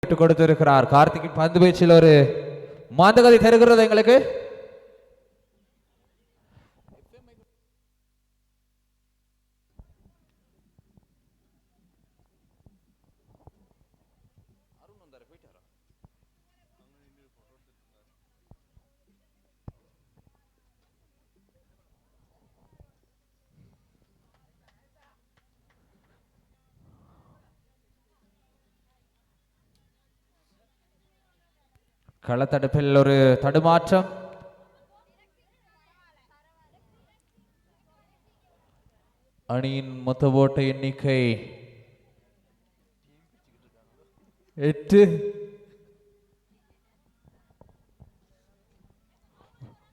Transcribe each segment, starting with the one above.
விட்டு கொடுத்திருக்கிறார். கார்த்திக் பந்து பேச்சில் ஒரு மாந்தகதை தருகிறது எங்களுக்கு. களத்தடுப்பில் ஒரு தடுமாற்றம். அணியின் மொத்த ஓட்ட எண்ணிக்கை 8.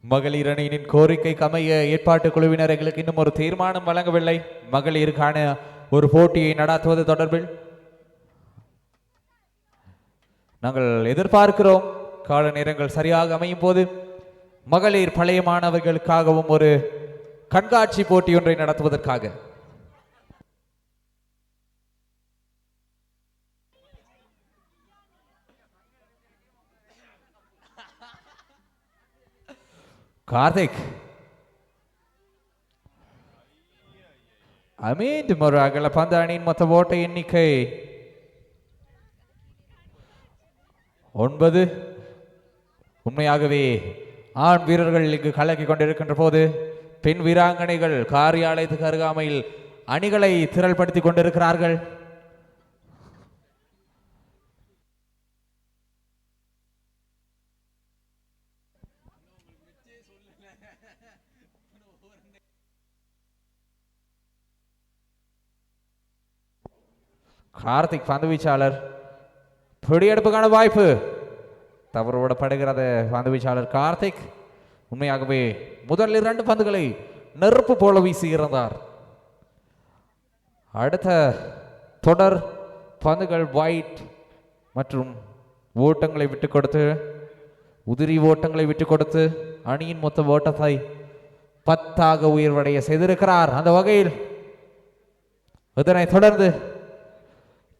மகளிர் அணியின் கோரிக்கைக்கு அமைய ஏற்பாட்டு குழுவினர் எங்களுக்கு இன்னும் ஒரு தீர்மானம் வழங்கவில்லை. மகளிருக்கான ஒரு போட்டியை நடத்துவது தொடர்பில் நாங்கள் எதிர்பார்க்கிறோம். கால நேரங்கள் சரியாக அமையும் போது மகளிர் பழைய மாணவர்களுக்காகவும் ஒரு கண்காட்சி போட்டி ஒன்றை நடத்துவதற்காக கார்த்திக் மீண்டும் ஒரு அகல பந்து. அணியின் மொத்த ஓட்ட எண்ணிக்கை 9. உண்மையாகவே ஆண் வீரர்கள் இங்கு கலக்கி கொண்டிருக்கின்ற போது பெண் வீராங்கனைகள் காரியாலயத்துக்கு அருகாமையில் அணிகளை திரள்படுத்திக் கொண்டிருக்கிறார்கள். கார்த்திக் பந்து வீச்சாளர் பிடியெடுப்புக்கான வாய்ப்பு தவறு விடப்படுகிறது. பந்து வீச்சாளர் கார்த்திக் உண்மையாகவே முதல் 2 பந்துகளை நெருப்பு போல வீசியிருந்தார். அடுத்த தொடர் பந்துகள் வைட் மற்றும் ஓட்டங்களை விட்டுக் கொடுத்து உதிரி ஓட்டங்களை விட்டுக் கொடுத்து அணியின் மொத்த ஓட்டத்தை 10 உயர்வடைய செய்திருக்கிறார். அந்த வகையில் இதனைத் தொடர்ந்து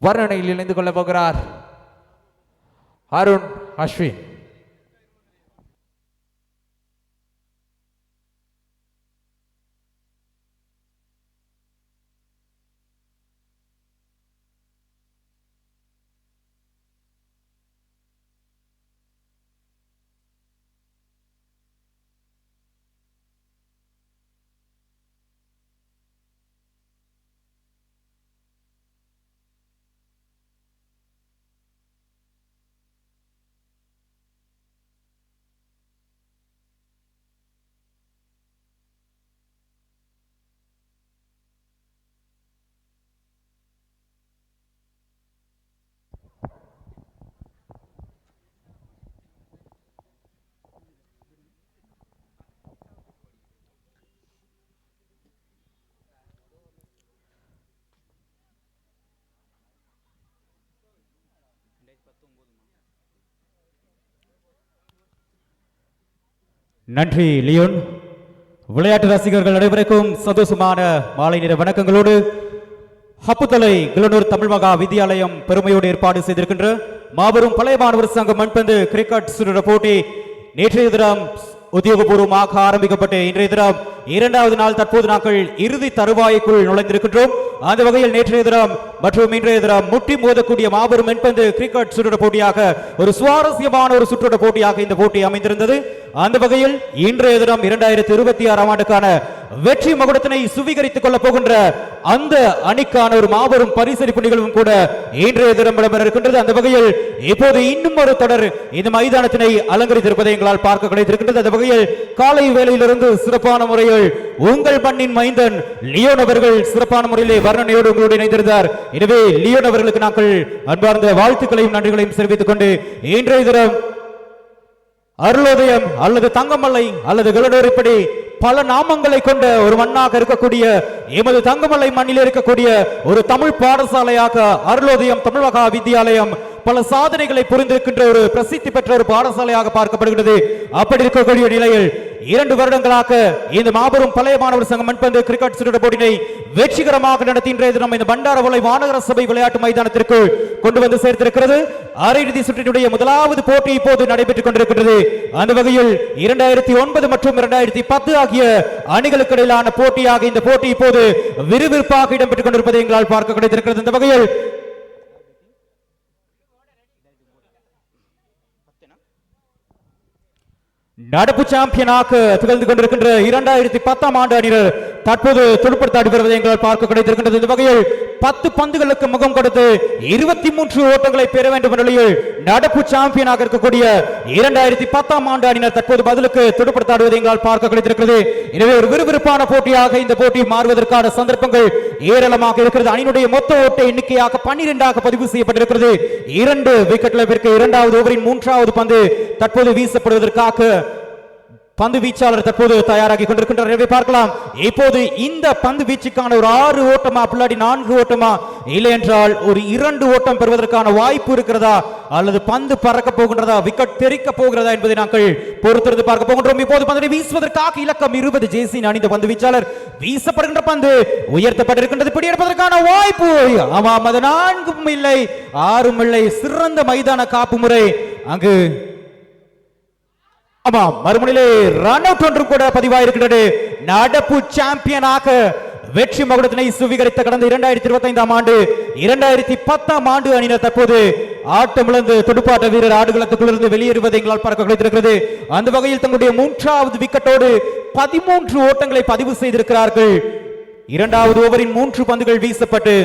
வர்ணனையில் இணைந்து கொள்ளப் போகிறார் அருண் அஸ்வின். நன்றி லியோன். விளையாட்டு ரசிகர்கள் அனைவருக்கும் சந்தோஷமான மாலை நேர வணக்கங்களோடு ஹப்புத்தலை கிளனூர் தமிழ் மகா வித்தியாலயம் பெருமையோடு ஏற்பாடு செய்திருக்கின்ற மாபெரும் பழைய மாணவர் சங்க மண்பந்து கிரிக்கெட் சுற்று போட்டி நேற்றைய தினம் உத்தியோகபூர்வமாக ஆரம்பிக்கப்பட்டு இன்றைய தினம் 2வது நாள் தற்போது நாங்கள் இறுதி தருவாய்க்குள் நுழைந்திருக்கின்றோம். அந்த வகையில் நேற்றைய தினம் மற்றும் இன்றைய தினம் முட்டி மோதக்கூடிய மாபெரும் மென்பந்து கிரிக்கெட் சுற்று போட்டியாக ஒரு சுவாரஸ்யமான ஒரு சுற்று போட்டியாக இந்த போட்டி அமைந்திருந்தது. அந்த வகையில் இன்றைய தினம் 2026ஆம் ஆண்டுக்கான வெற்றி மகுடத்தினை சுவீகரித்துக் கொள்ள போகின்ற அந்த அணிக்கான ஒரு மாபெரும் பரிசளிப்பு நிகழ்வும் கூட இன்றைய தினம் இடம்பெற இருக்கின்றது. அந்த வகையில் இப்போது இன்னும் ஒரு தொடர் இந்த மைதானத்தினை அலங்கரித்திருப்பதை எங்களால் பார்க்க கிடைத்திருக்கின்றது. அந்த வகையில் காலை வேளையிலிருந்து சிறப்பான முறையில் உங்கள் மண்ணின் மைந்தன் லியோன் அவர்கள் சிறப்பான முறையிலே வர்ணனையோடு உங்களோடு இணைந்திருந்தார். எனவே லியோன் அவர்களுக்கு நாங்கள் அன்பார்ந்த வாழ்த்துக்களையும் நன்றிகளையும் தெரிவித்துக் கொண்டு இன்றைய தினம் அருளோதயம் அல்லது தங்கமல்லை அல்லது கிளனூர் இப்படி பல நாமங்களை கொண்ட ஒரு மண்ணாக இருக்கக்கூடிய எமது தங்கமல்லை மண்ணில் இருக்கக்கூடிய ஒரு தமிழ் பாடசாலையாக அருளோதயம் தமிழ் மகா வித்தியாலயம் பல சாதனைகளை புரிந்திருக்கின்ற ஒரு பிரசித்தி பெற்ற ஒரு பாடசாலையாக பார்க்கப்படுகிறது. அப்படி இருக்கக்கூடிய நிலையில் 2 வருடங்களாக இந்த மாபெரும் பழைய மாணவர் சங்கம் மண்பந்து கிரிக்கெட் சுற்று போட்டியை வெற்றிகரமாக நடத்தி இன்றைய தினம் இந்த பண்டாரவளை மாநகர சபை விளையாட்டு மைதானத்திற்கு கொண்டு வந்து சேர்த்திருக்கிறது. அரையிறுதி சுற்றினுடைய முதலாவது போட்டி இப்போது நடைபெற்றுக் கொண்டிருக்கிறது. அந்த வகையில் 2009 மற்றும் 2010 ஆகிய அணிகளுக்கு இடையிலான போட்டியாக இந்த போட்டி இப்போது விறுவிறுப்பாக இடம்பெற்றுக் கொண்டிருப்பதை எங்களால் பார்க்க கிடைத்திருக்கிறது. இந்த வகையில் நடப்பு சாம்பியனாக திகழ்ந்து கொண்டிருக்கின்ற 2010 ஆண்டு அணியினர் தற்போது துடுப்படுத்த வருவதை எங்களால் பார்க்க கிடைத்திருக்கின்றது. இந்த வகையில் 10 பந்துகளுக்கு முகம் கொடுத்து 23 ஓட்டங்களை பெற வேண்டும் என்ற நிலையில் நடப்பு சாம்பியனாக இருக்கக்கூடிய 2010 ஆண்டு அணியினர் தற்போது பதிலுக்கு துடுப்படுத்த எங்களால் பார்க்க கிடைத்திருக்கிறது. எனவே ஒரு விறுவிறுப்பான போட்டியாக இந்த போட்டி மாறுவதற்கான சந்தர்ப்பங்கள் ஏராளமாக இருக்கிறது. அணியினுடைய மொத்த ஓட்ட எண்ணிக்கையாக 12ஆக பதிவு செய்யப்பட்டிருக்கிறது. 2 விக்கெட் இழப்பிற்கு 2வது ஓவரின் 3வது பந்து தற்போது வீசப்படுவதற்காக பந்து வீச்சாளர் தற்போது தயாராகி கொண்டிருக்கின்றார். எனவே பார்க்கலாம் இப்போது இந்த பந்து வீச்சுக்கான ஒரு 6 ஓட்டமா பிள்ளாடி 4 ஓட்டமா இல்லை என்றால் ஒரு 2 ஓட்டம் பெறுவதற்கான வாய்ப்பு இருக்கிறதா அல்லது பந்து பறக்க போகின்றதா விக்கெட் தெரிக்க போகிறதா என்பதை நாங்கள் பொறுத்திருந்து பார்க்க போகின்றோம். இப்போது பந்தை வீசுவதற்காக இலக்கம் 20 ஜேசி அணிந்த பந்து வீச்சாளர் வீசப்படுகின்ற பந்து உயர்த்தப்பட்டிருக்கின்றது. பிடியெடுப்பதற்கான வாய்ப்பு ஆமாம், அது 4ம் இல்லை 6ம் இல்லை. சிறந்த மைதான காப்பு முறை அங்கு ஆமாம், மறுமுனையிலே ரன் அவுட் ஒன்று கூட பதிவாயிருக்கிறது. நடப்பு சாம்பியனாக வெற்றி மகுடத்தினை சுவீகரித்த கடந்த 2025 ஆண்டு 2010 ஆண்டு அணியினர் தற்போது ஆட்டமிழந்து துடுப்பாட்ட வீரர் ஆடுகளத்துக்குள்ளிருந்து வெளியேறுவதை எங்களால் பார்க்க கிடைத்திருக்கிறது. அந்த வகையில் தங்களுடைய 3வது விக்கெட்டோடு 13 ஓட்டங்களை பதிவு செய்திருக்கிறார்கள். 2வது ஓவரின் 3 பந்துகள் வீசப்பட்டு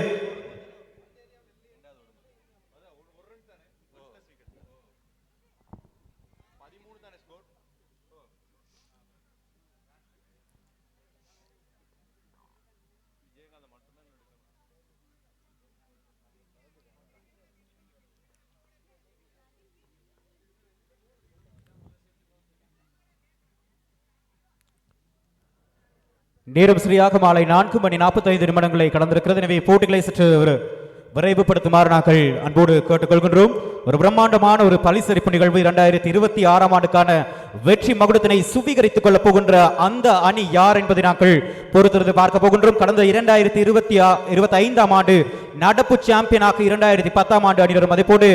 நேரம் சரியாக மாலை 4:45 கடந்திருக்கிறது. எனவே போட்டிகளை சற்று விரைவுபடுத்துமாறு நாங்கள் அன்போடு கேட்டுக்கொள்கின்றோம். ஒரு பிரம்மாண்டமான ஒரு பரிசளிப்பு நிகழ்வு 2026 ஆண்டுக்கான வெற்றி மகுடத்தினை சுவீகரித்துக் கொள்ளப் போகின்ற அந்த அணி யார் என்பதை நாங்கள் பொறுத்திருந்து பார்க்க போகின்றோம். கடந்த 2025 ஆண்டு நடப்பு சாம்பியனாக 2010 ஆண்டு அணியினரும் அதேபோன்று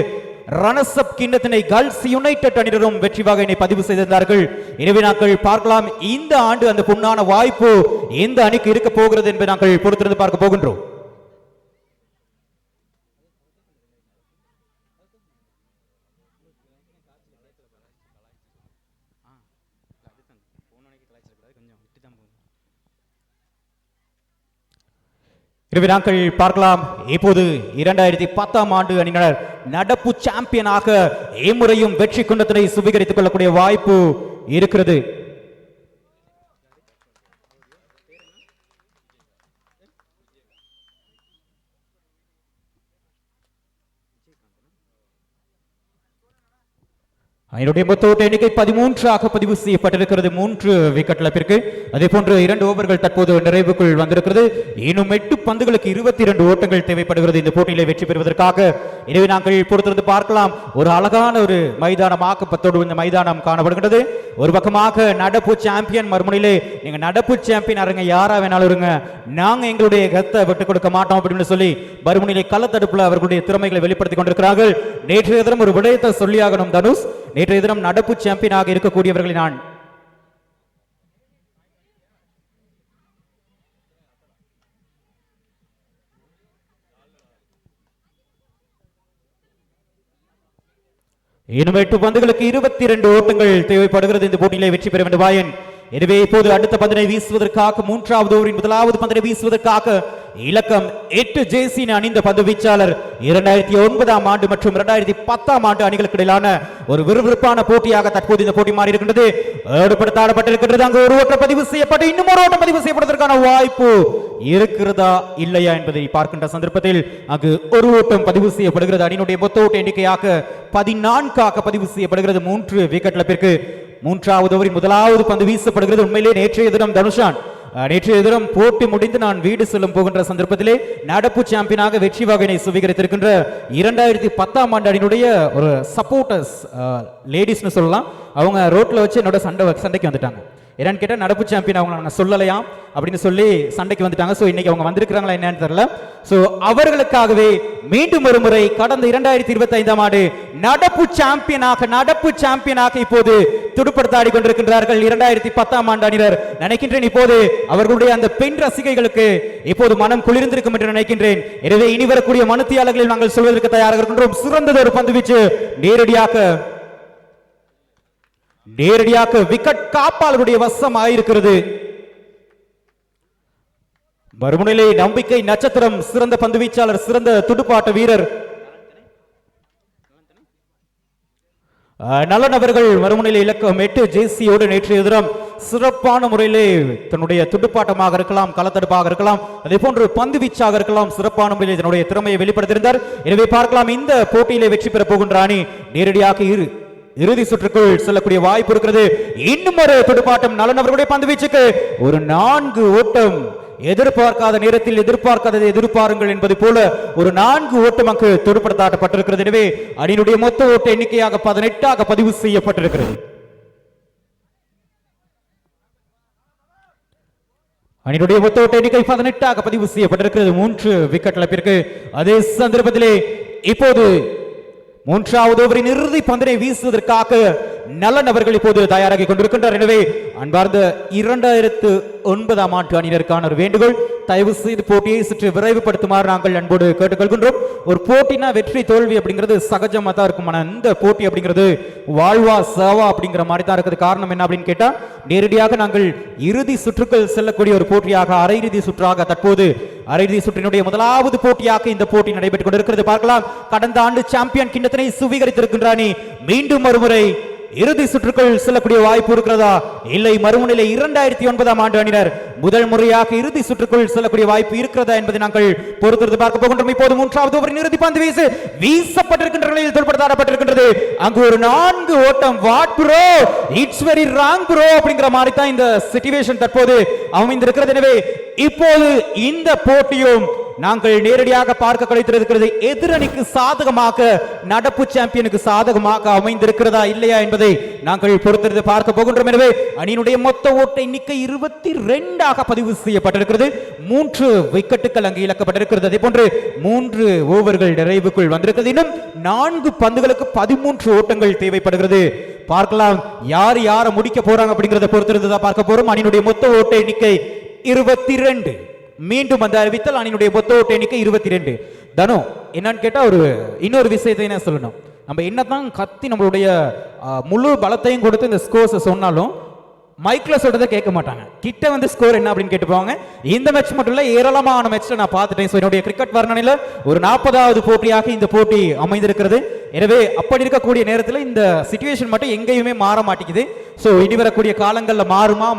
ரன்னர்ஸ் அப் கிண்ணத்தினை கேர்ள்ஸ் யுனைடெட் அணியினரும் வெற்றி வகையினை பதிவு செய்திருந்தார்கள். எனவே நாங்கள் பார்க்கலாம் இந்த ஆண்டு அந்த பொன்னான வாய்ப்பு எந்த அணிக்கு இருக்க போகிறது என்பதை நாங்கள் பொறுத்திருந்து பார்க்க போகின்றோம். எனவே நாங்கள் பார்க்கலாம் இப்போது 2010 ஆண்டு அணியினர் நடப்பு சாம்பியனாக இம்முறையும் வெற்றி குண்டத்தினை சுவீகரித்துக் கொள்ளக்கூடிய வாய்ப்பு இருக்கிறது. அதனுடைய மொத்த ஓட்ட எண்ணிக்கை 13ஆக பதிவு செய்யப்பட்டிருக்கிறது. 3 விக்கெட் இழப்பிற்கு அதே போன்று 2 ஓவர்கள் தற்போது நிறைவுக்குள் வந்திருக்கிறது. இன்னும் 8 பந்துகளுக்கு 22 ஓட்டங்கள் தேவைப்படுகிறது இந்த போட்டியிலே வெற்றி பெறுவதற்காக. எனவே நாங்கள் பொறுத்திருந்து பார்க்கலாம். ஒரு அழகான ஒரு மைதானமாக்கப்பத்தோடு இந்த மைதானம் காணப்படுகிறது. ஒரு பக்கமாக நடப்பு சாம்பியன், மறுமுனையிலே நீங்க நடப்பு சாம்பியன் அருங்க யாரா வேணாலும் இருங்க, நாங்க எங்களுடைய கத்தை விட்டுக் கொடுக்க மாட்டோம் அப்படின்னு சொல்லி மறுமுனையிலே களத்தடுப்புல அவர்களுடைய திறமைகளை வெளிப்படுத்திக் கொண்டிருக்கிறார்கள். நேற்றைய தினம் ஒரு விடயத்தை சொல்லியாகணும் தனுஷ். நேற்றைய தினம் நடப்பு சாம்பியனாக இருக்கக்கூடியவர்களை நான் இன்னும் 8 பந்துகளுக்கு 22 ஓட்டங்கள் தேவைப்படுகிறது இந்த போட்டியிலே வெற்றி பெற வேண்டும் வாயன். எனவே இப்போது அடுத்த பந்தினை வீசுவதற்காக 3வது ஓவரின் 1வது பந்தினை வீசுவதற்காக இலக்கம் 8 ஜேசி அணிந்த பந்து வீச்சாளர் 2009 ஆண்டு மற்றும் 2010 ஆண்டு அணிகளுக்கு இடையிலான ஒரு விறுவிறுப்பான போட்டியாக தற்போது இந்த போட்டி மாறி இருக்கின்றது. ஏற்படுத்தப்பட்டிருக்கின்றது. அங்கு ஒரு ஓட்டம் பதிவு செய்யப்பட்டு இன்னும் ஒரு ஓட்டம் பதிவு செய்யப்படுவதற்கான வாய்ப்பு இருக்கிறதா இல்லையா என்பதை பார்க்கின்ற சந்தர்ப்பத்தில் அங்கு ஒரு ஓட்டம் பதிவு செய்யப்படுகிறது. அணியினுடைய மொத்த ஓட்ட எண்ணிக்கையாக 14ஆக பதிவு செய்யப்படுகிறது. 3 விக்கெட் இழப்பிற்கு 3வது ஓவரின் 1வது பந்து வீசப்படுகிறது. உண்மையிலே நேற்றைய தினம் தனுஷான் நேற்றைய தினம் போட்டி முடிந்து நான் வீடு செல்லும் போகின்ற சந்தர்ப்பத்திலே நடப்பு சாம்பியனாக வெற்றி வகையினை சுவீகரித்திருக்கின்ற 2010 ஆண்டு அணியினுடைய ஒரு சப்போர்ட்டர்ஸ் லேடிஸ்னு சொல்லலாம், அவங்க ரோட்ல வச்சு என்னோட சண்டைக்கு வந்துட்டாங்க. என்னன்னு கேட்டால் நடப்பு சாம்பியன் அவங்க நாங்கள் சொல்லலையாம் அப்படின்னு சொல்லி சண்டைக்கு வந்துட்டாங்க. ஸோ இன்னைக்கு அவங்க வந்திருக்கிறாங்களா என்னன்னு தெரியல. ஸோ அவர்களுக்காகவே மீண்டும் ஒரு முறை கடந்த 2025ஆம் ஆண்டு நடப்பு சாம்பியனாக இப்போது துடுப்படுத்தாடி கொண்டிருக்கின்றார்கள் 2010ஆம் ஆண்டு அணியினர். நினைக்கின்றேன் இப்போது அவர்களுடைய அந்த பெண் ரசிகைகளுக்கு இப்போது மனம் குளிர்ந்திருக்கும் என்று நினைக்கின்றேன். எனவே இனி வரக்கூடிய மனுத்தியாளர்களில் நாங்கள் சொல்வதற்கு தயாராக இருக்கின்றோம். சிறந்தது ஒரு பந்து வீச்சு நேரடியாக விக்கெட் காப்பாளருடைய வசம் ஆயிருக்கிறது. மறுமுனையிலே நம்பிக்கை நட்சத்திரம், சிறந்த பந்து வீச்சாளர், சிறந்த துடுப்பாட்ட வீரர் நலன் அவர்கள் மறுமுனையிலே இலக்கம் 8 ஜேசியோடு நேற்றைய தினம் சிறப்பான முறையிலே தன்னுடைய துடுப்பாட்டமாக இருக்கலாம், களத்தடுப்பாக இருக்கலாம், அதே போன்று பந்து வீச்சாக இருக்கலாம், சிறப்பான முறையில் தன்னுடைய திறமையை வெளிப்படுத்தியிருந்தார். எனவே பார்க்கலாம் இந்த போட்டியிலே வெற்றி பெற போகின்ற அணி நேரடியாக இறுதி சுற்றுக்குள் செல்லக்கூடிய வாய்ப்பு இருக்கிறது. இன்னும் ஒரு துடுப்பாட்டம் நலன் அவர்களுடைய பந்து வீச்சுக்கு ஒரு 4 ஓட்டம். எதிர்பார்க்காத நேரத்தில் எதிர்பார்க்காததை எதிர்பாருங்கள் என்பது போல ஒரு 4 ஓட்டம் அங்கு துடுப்படுத்தாட்டப்பட்டிருக்கிறது. எனவே அணியினுடைய மொத்த ஓட்ட எண்ணிக்கையாக 18ஆக பதிவு செய்யப்பட்டிருக்கிறது. அணியினுடைய மொத்த ஓட்ட எண்ணிக்கை 18ஆக பதிவு செய்யப்பட்டிருக்கிறது 3 விக்கெட் இழப்பிற்கு. அதே சந்தர்ப்பத்திலே இப்போது 3வது ஓவரின் இறுதி பந்தினை வீசுவதற்காக நலன் அவர்கள் இப்போது தயாராகி கொண்டிருக்கின்றார். எனவே அன்பார்ந்த 2009ஆம் ஆண்டு அணியினருக்கான ஒரு வேண்டுகோள், தயவு செய்து போட்டியை சற்று விரைவுபடுத்துமாறு நாங்கள் அன்போடு கேட்டுக்கொள்கின்றோம். ஒரு போட்டினா வெற்றி தோல்வி அப்படிங்கிறது சகஜமா தான் இருக்கும். ஆனால் இந்த போட்டி அப்படிங்கிறது வாழ்வா சாவா அப்படிங்கிற மாதிரி தான் இருக்குது. காரணம் என்ன அப்படின்னு கேட்டா, நேரடியாக நாங்கள் இறுதி சுற்றுக்கள் செல்லக்கூடிய ஒரு போட்டியாக, அரையிறுதி சுற்றாக, தற்போது அரையிறுதி சுற்றினுடைய முதலாவது போட்டியாக இந்த போட்டி நடைபெற்றுக் கொண்டிருக்கிறது. பார்க்கலாம், கடந்த ஆண்டு சாம்பியன் கிண்ணத்தினை சுவீகரித்திருக்கின்ற அணி மீண்டும் ஒருமுறை இறுதி சுற்றுக்குள் செல்லக்கூடிய வாய்ப்பு இருக்கிறதா, இல்லை மறுமுனையிலே 2009ஆம் ஆண்டு அணியினர் முதல் முறையாக இறுதி சுற்றுக்குள் செல்லக்கூடிய வாய்ப்பு இருக்கிறதா என்பதை நாங்கள் பொறுத்திருந்து பார்க்க போகின்றோம். இப்போது 3வது ஓவரின் இறுதி பந்து வீசப்பட்டிருக்கின்ற நிலையில் தொடுப்படுத்தப்பட்டிருக்கின்றது. அங்கு ஒரு 4 ஓட்டம். What bro, it's very wrong bro அப்படிங்கிற மாதிரி தான் இந்த சிச்சுவேஷன் தற்போது அமைந்திருக்கிறது. எனவே இப்போது இந்த போட்டியும் நாங்கள் நேரடியாக பார்க்க கிடைத்திருக்கிறது. எதிரணிக்கு சாதகமாக, நடப்பு சாம்பியனுக்கு சாதகமாக அமைந்திருக்கிறதா இல்லையா என்பதை நாங்கள் பொறுத்திருந்து பார்க்க போகின்றோம். எனவே அணியினுடைய மொத்த ஓட்ட எண்ணிக்கை 22ஆக பதிவு செய்யப்பட்டிருக்கிறது. 3 விக்கெட்டுகள் அங்கு இழக்கப்பட்டிருக்கிறது. அதே போன்று 3 ஓவர்கள் நிறைவுக்குள் வந்திருக்கிறது. இன்னும் 4 பந்துகளுக்கு 13 ஓட்டங்கள் தேவைப்படுகிறது. பார்க்கலாம் யார் யாரை முடிக்க போறாங்க அப்படிங்கறத பொறுத்திருந்து தான் பார்க்க போறோம். அணியினுடைய மொத்த ஓட்ட எண்ணிக்கை 22. மீண்டும் அந்த அறிவித்தல், அணியினுடைய மொத்த ஓட்ட எண்ணிக்கை 22. தனு என்னன்னு கேட்டா இன்னொரு விஷயத்தை என்ன சொல்லணும், நம்ம என்னதான் கத்தி நம்மளுடைய முழு பலத்தையும் கொடுத்து இந்த ஸ்கோர்ஸ் சொன்னாலும் மைக்ல சொல்றதை கேட்க மாட்டாங்க. கிட்ட வந்து ஸ்கோர் என்ன அப்படின்னு கேட்டு போவாங்க. இந்த மேட்ச் மட்டும் இல்ல, ஏராளமான மேட்ச்ல நான் பார்த்துட்டேன். என்னுடைய கிரிக்கெட் வர்ணனையில ஒரு 40வது போட்டியாக இந்த போட்டி அமைந்திருக்கிறது. எனவே அப்படி இருக்கக்கூடிய நேரத்தில் இந்த சிச்சுவேஷன் மட்டும் எங்கேயுமே மாற மாட்டேங்குது. சோ இனி வரக்கூடிய காலங்களில்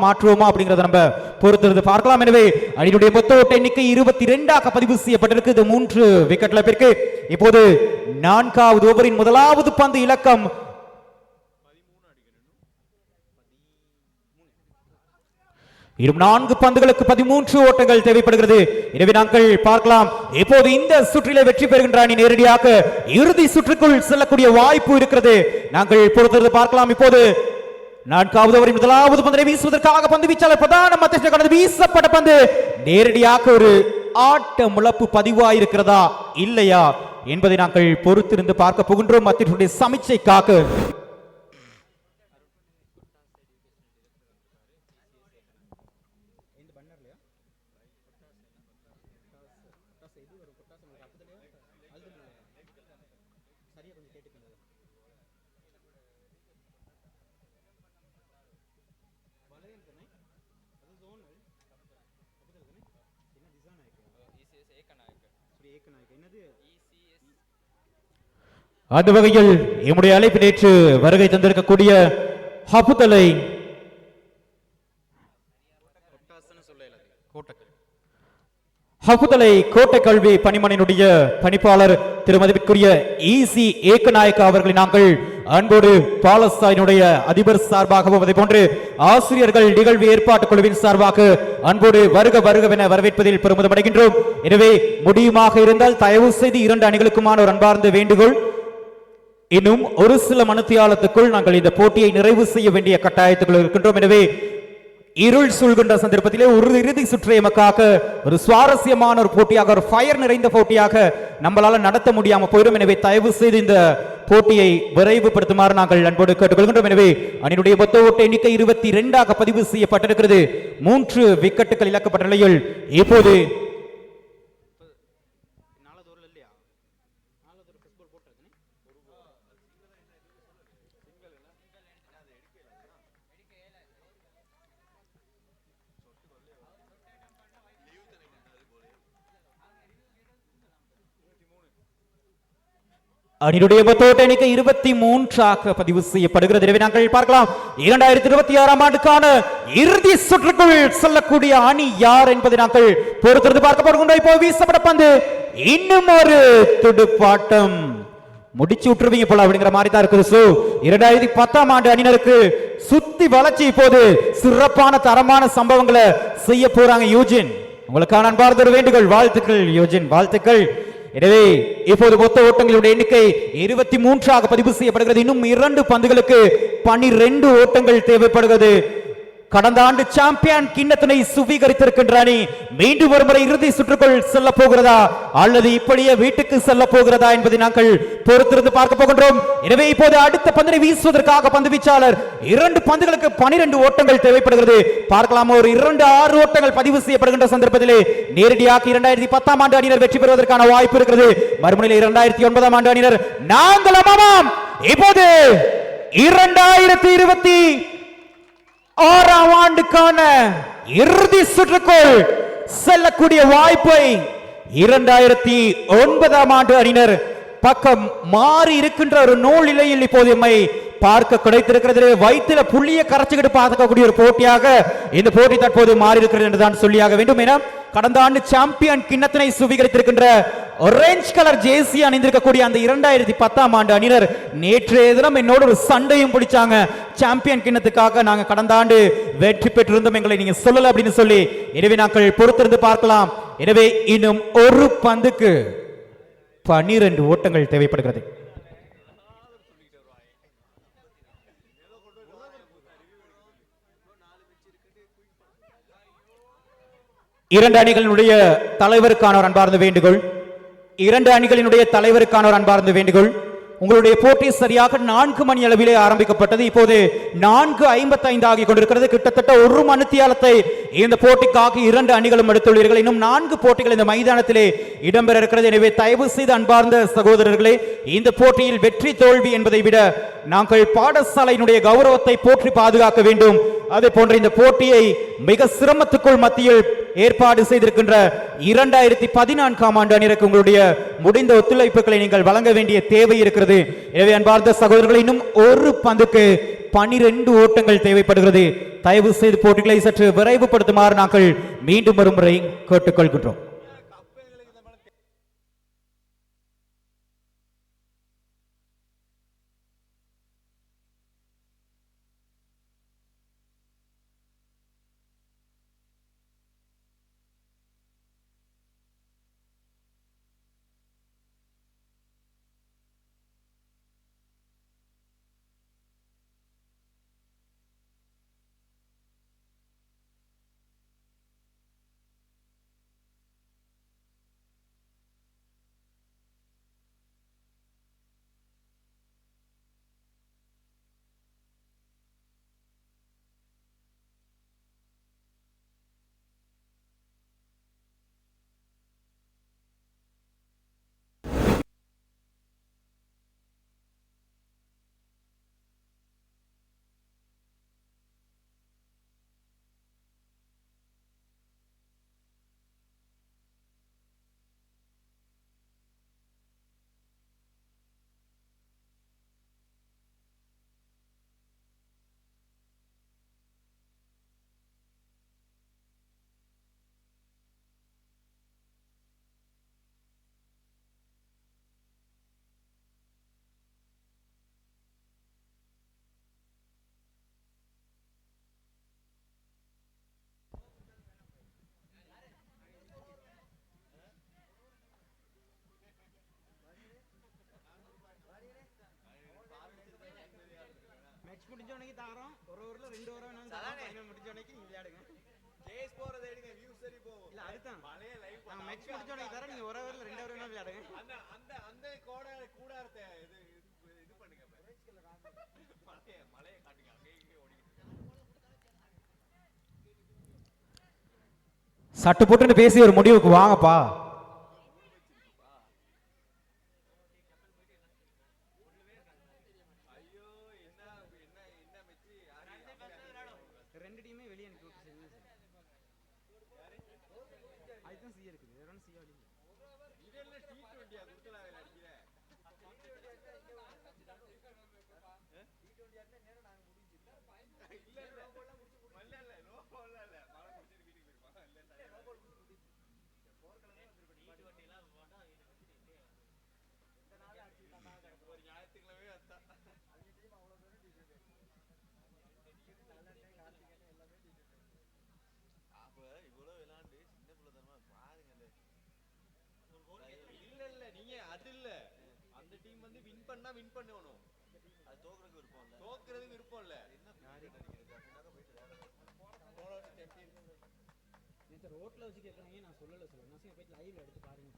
மாற்றுவோமா அப்படிங்கறத நம்ம பொறுத்திருந்து பார்க்கலாம். எனவே அணியினுடைய மொத்த ஓட்ட எண்ணிக்கை 22ஆக பதிவு செய்யப்பட்டிருக்கு 3 விக்கெட் இழப்பிற்கு. இப்போது 4வது ஓவரின் முதலாவது பந்து இலக்கம் 4 பந்துகளுக்கு 13 ஓட்டங்கள் தேவைப்படுகிறது. எனவே நாங்கள் பார்க்கலாம், இப்போது இந்த சுற்றிலே வெற்றி பெறுகின்ற அணி நேரடியாக இறுதி சுற்றுக்குள் செல்லக்கூடிய வாய்ப்பு இருக்கிறது. நாங்கள் பொறுத்திருந்து பார்க்கலாம். இப்போது 4வது ஓவரின் முதலாவது பந்தை வீசுவதற்காக பந்து வீச்சாளர் பிரதான மத்தியஸ்தர் கடந்து வீசப்பட்ட பந்து நேரடியாக ஒரு ஆட்ட முழப்பு பதிவாயிருக்கிறதா இல்லையா என்பதை நாங்கள் பொறுத்திருந்து பார்க்க போகின்றோம். மத்தியஸ்தருடைய சமீட்சைக்காக அந்த வகையில் எம்முடைய அழைப்பு நேற்று வருகை தந்திருக்கக்கூடிய ஹபுதலை கோட்டை கல்வி பணிமனையினுடைய பணிப்பாளர் திருமதிக்குரிய ஈசி ஏக்கநாயக்கா அவர்களை நாங்கள் அன்போடு பாலஸ்தாயினுடைய அதிபர் சார்பாகவும் அதே போன்று ஆசிரியர்கள் நிகழ்வு ஏற்பாட்டு குழுவின் சார்பாக அன்போடு வருகவென வரவேற்பதில் பெருமிதம் அடைகின்றோம். எனவே முடியுமாக இருந்தால் தயவு செய்து 2 அணிகளுக்குமான ஒரு அன்பார்ந்த வேண்டுகோள், இன்னும் ஒரு சில மணித்தியாலத்துக்குள் நாங்கள் இந்த போட்டியை நிறைவு செய்ய வேண்டிய கட்டாயத்துக்குள் இருக்கின்றோம். எனவே இருள் சூழ்கின்ற சந்தர்ப்பத்திலே ஒரு இறுதி சுற்று எமக்காக ஒரு சுவாரஸ்யமான ஒரு போட்டியாக, ஒரு ஃபயர் நிறைந்த போட்டியாக நம்மளால நடத்த முடியாம போயிடும். எனவே தயவு செய்து இந்த போட்டியை விரைவுபடுத்துமாறு நாங்கள் அன்போடு கேட்டுக்கொள்கின்றோம். எனவே அணியினுடைய மொத்த ஓட்ட எண்ணிக்கை 22 பதிவு செய்யப்பட்டிருக்கிறது. 3 விக்கெட்டுகள் இழக்கப்பட்ட நிலையில் இப்போது அணியுடைய மொத்த ஓட்ட எண்ணிக்கை 23 பதிவு செய்யப்படுகிறது. எனவே நாங்கள் பார்க்கலாம் 2026 ஆண்டுக்கான இறுதி சுற்றுக்குள் செல்லக்கூடிய அணி யார் என்பதை நாங்கள் பொறுத்திருந்து பார்க்க போகின்றோம். இப்போ வீசப்பட பந்து இன்னும் ஒரு துடுப்பாட்டம் முடிச்சு விட்டுருவீங்க போல அப்படிங்கிற மாதிரி தான் இருக்குது. 2010 ஆண்டு அணியினருக்கு சுத்தி வளர்ச்சி இப்போது சிறப்பான தரமான சம்பவங்களை செய்ய போறாங்க. யூஜின், உங்களுக்கான அன்பார்ந்த ஒரு வேண்டுகோள். வாழ்த்துக்கள் யூஜின், வாழ்த்துக்கள். எனவே இப்போது மொத்த ஓட்டங்களுடைய எண்ணிக்கை 23 பதிவு செய்யப்படுகிறது. இன்னும் 2 பந்துகளுக்கு 12 ஓட்டங்கள் தேவைப்படுகிறது. கடந்த ஆண்டு சாம்பியன் கிண்ணத்தினை சுவீகரித்திருக்கின்ற அணி மீண்டும் ஒருமுறை இறுதி சுற்றுக்குள் செல்ல போகிறதா அல்லது இப்படியே வீட்டுக்கு செல்ல போகிறதா என்பதை நாங்கள் பொறுத்திருந்து பார்க்க போகின்றோம். எனவே இப்போது அடுத்த பந்தினை வீசுவதற்காக பந்து வீச்சாளர் 2 பந்துகளுக்கு 12 ஓட்டங்கள் தேவைப்படுகிறது. பார்க்கலாம், ஒரு 2-6 ஓட்டங்கள் பதிவு செய்யப்படுகின்ற சந்தர்ப்பத்திலே நேரடியாக 2010 ஆண்டு அணியினர் வெற்றி பெறுவதற்கான வாய்ப்பு இருக்கிறது. மறுமுனையில் 2009 ஆண்டு அணியினர் நாங்கள் அம்மாம் இப்போது 2026 ஆண்டுக்கான இறுதி சுற்றுக்குள் செல்லக்கூடிய வாய்ப்பை 2009 ஆண்டு அணியினர் பக்கம் மாறி இருக்கின்ற ஒரு நூல் நிலையில் இப்போது எம்மை பார்க்க கிடைத்திருக்கிறது. வயிற்றில புள்ளிய கரைச்சுக்கிட்டு பார்க்கக்கூடிய ஒரு போட்டியாக இந்த போட்டி தற்போது மாறி இருக்கிறது என்றுதான் சொல்லியாக வேண்டும். என கடந்த ஆண்டு சாம்பியன் கிண்ணத்தினை சுவீகரித்திருக்கின்ற ஆரஞ்சு கலர் ஜேசி அணிந்திருக்கக்கூடிய அந்த 2010 ஆண்டு அணியினர் நேற்றைய தினம் என்னோட ஒரு சண்டையும் பிடிச்சாங்க. சாம்பியன் கிண்ணத்துக்காக நாங்க கடந்த ஆண்டு வெற்றி பெற்றிருந்தோம், எங்களை நீங்க சொல்லல அப்படின்னு சொல்லி. எனவே நாங்கள் பொறுத்திருந்து பார்க்கலாம். எனவே இன்னும் ஒரு பந்துக்கு 12 ஓட்டங்கள் தேவைப்படுகிறது. இரண்டு அணிகளினுடைய தலைவருக்கான ஒரு அன்பார்ந்த வேண்டுகோள். உங்களுடைய போட்டி சரியாக 4 மணி அளவிலே ஆரம்பிக்கப்பட்டது. இப்போது 4:55 ஆகிக் கொண்டிருக்கிறது. கிட்டத்தட்ட 1 மணித்தியாலத்தை இந்த போட்டிக்காக 2 அணிகளும் எடுத்துள்ளீர்கள். இன்னும் 4 போட்டிகள் இந்த மைதானத்திலே இடம்பெற இருக்கிறது. எனவே தயவு செய்து அன்பார்ந்த சகோதரர்களே, இந்த போட்டியில் வெற்றி தோல்வி என்பதை விட நாங்கள் பாடசாலையினுடைய கௌரவத்தை போற்றி பாதுகாக்க வேண்டும். அதே போன்ற இந்த போட்டியை மிக சிரமத்துக்குள் மத்தியில் ஏற்பாடு செய்திருக்கின்ற 2014 ஆண்டு அணியினருக்கு உங்களுடைய முடிந்த ஒத்துழைப்புகளை நீங்கள் வழங்க வேண்டிய தேவை இருக்கிறது. எனவே அன்பார்ந்த சகோதரர்களை, இன்னும் ஒரு பந்துக்கு 12 ஓட்டங்கள் தேவைப்படுகிறது. தயவு செய்து போட்டிகளை சற்று விரைவுபடுத்துமாறு நாங்கள் மீண்டும் ஒரு முறை கேட்டுக்கொள்கின்றோம். மேட்ச் முடிஞ்சவனைக்கு தாரோம். ஒரு ஓவர்ல 2 ஓவர் வேணாலும் தாரோம். ஃபைனல் முடிஞ்சவனைக்கு நீங்க விளையாடுங்க. கேஸ் போறது எடுங்க, வியூஸ் சரி போகும். இல்ல அதுதான். மலைய லைவ் நான் மேட்ச் முடிஞ்சவனைக்கு தாரோம். நீங்க ஒரு ஓவர்ல 2 ஓவர் வேணாலும் விளையாடுங்க. அந்த அந்த அந்த கூடாரத்தை இது பண்ணுங்க. மலைய காட்டுங்க. அங்க இங்க ஓடிக்கிட்டு சட்டு போட்டுன்னு பேசி ஒரு முடிவுக்கு வாங்கப்பா. ரோட்ல வச்சு கேட்கறீங்க. நான் சொல்லல போய் லைவ்ல எடுத்து பாருங்க.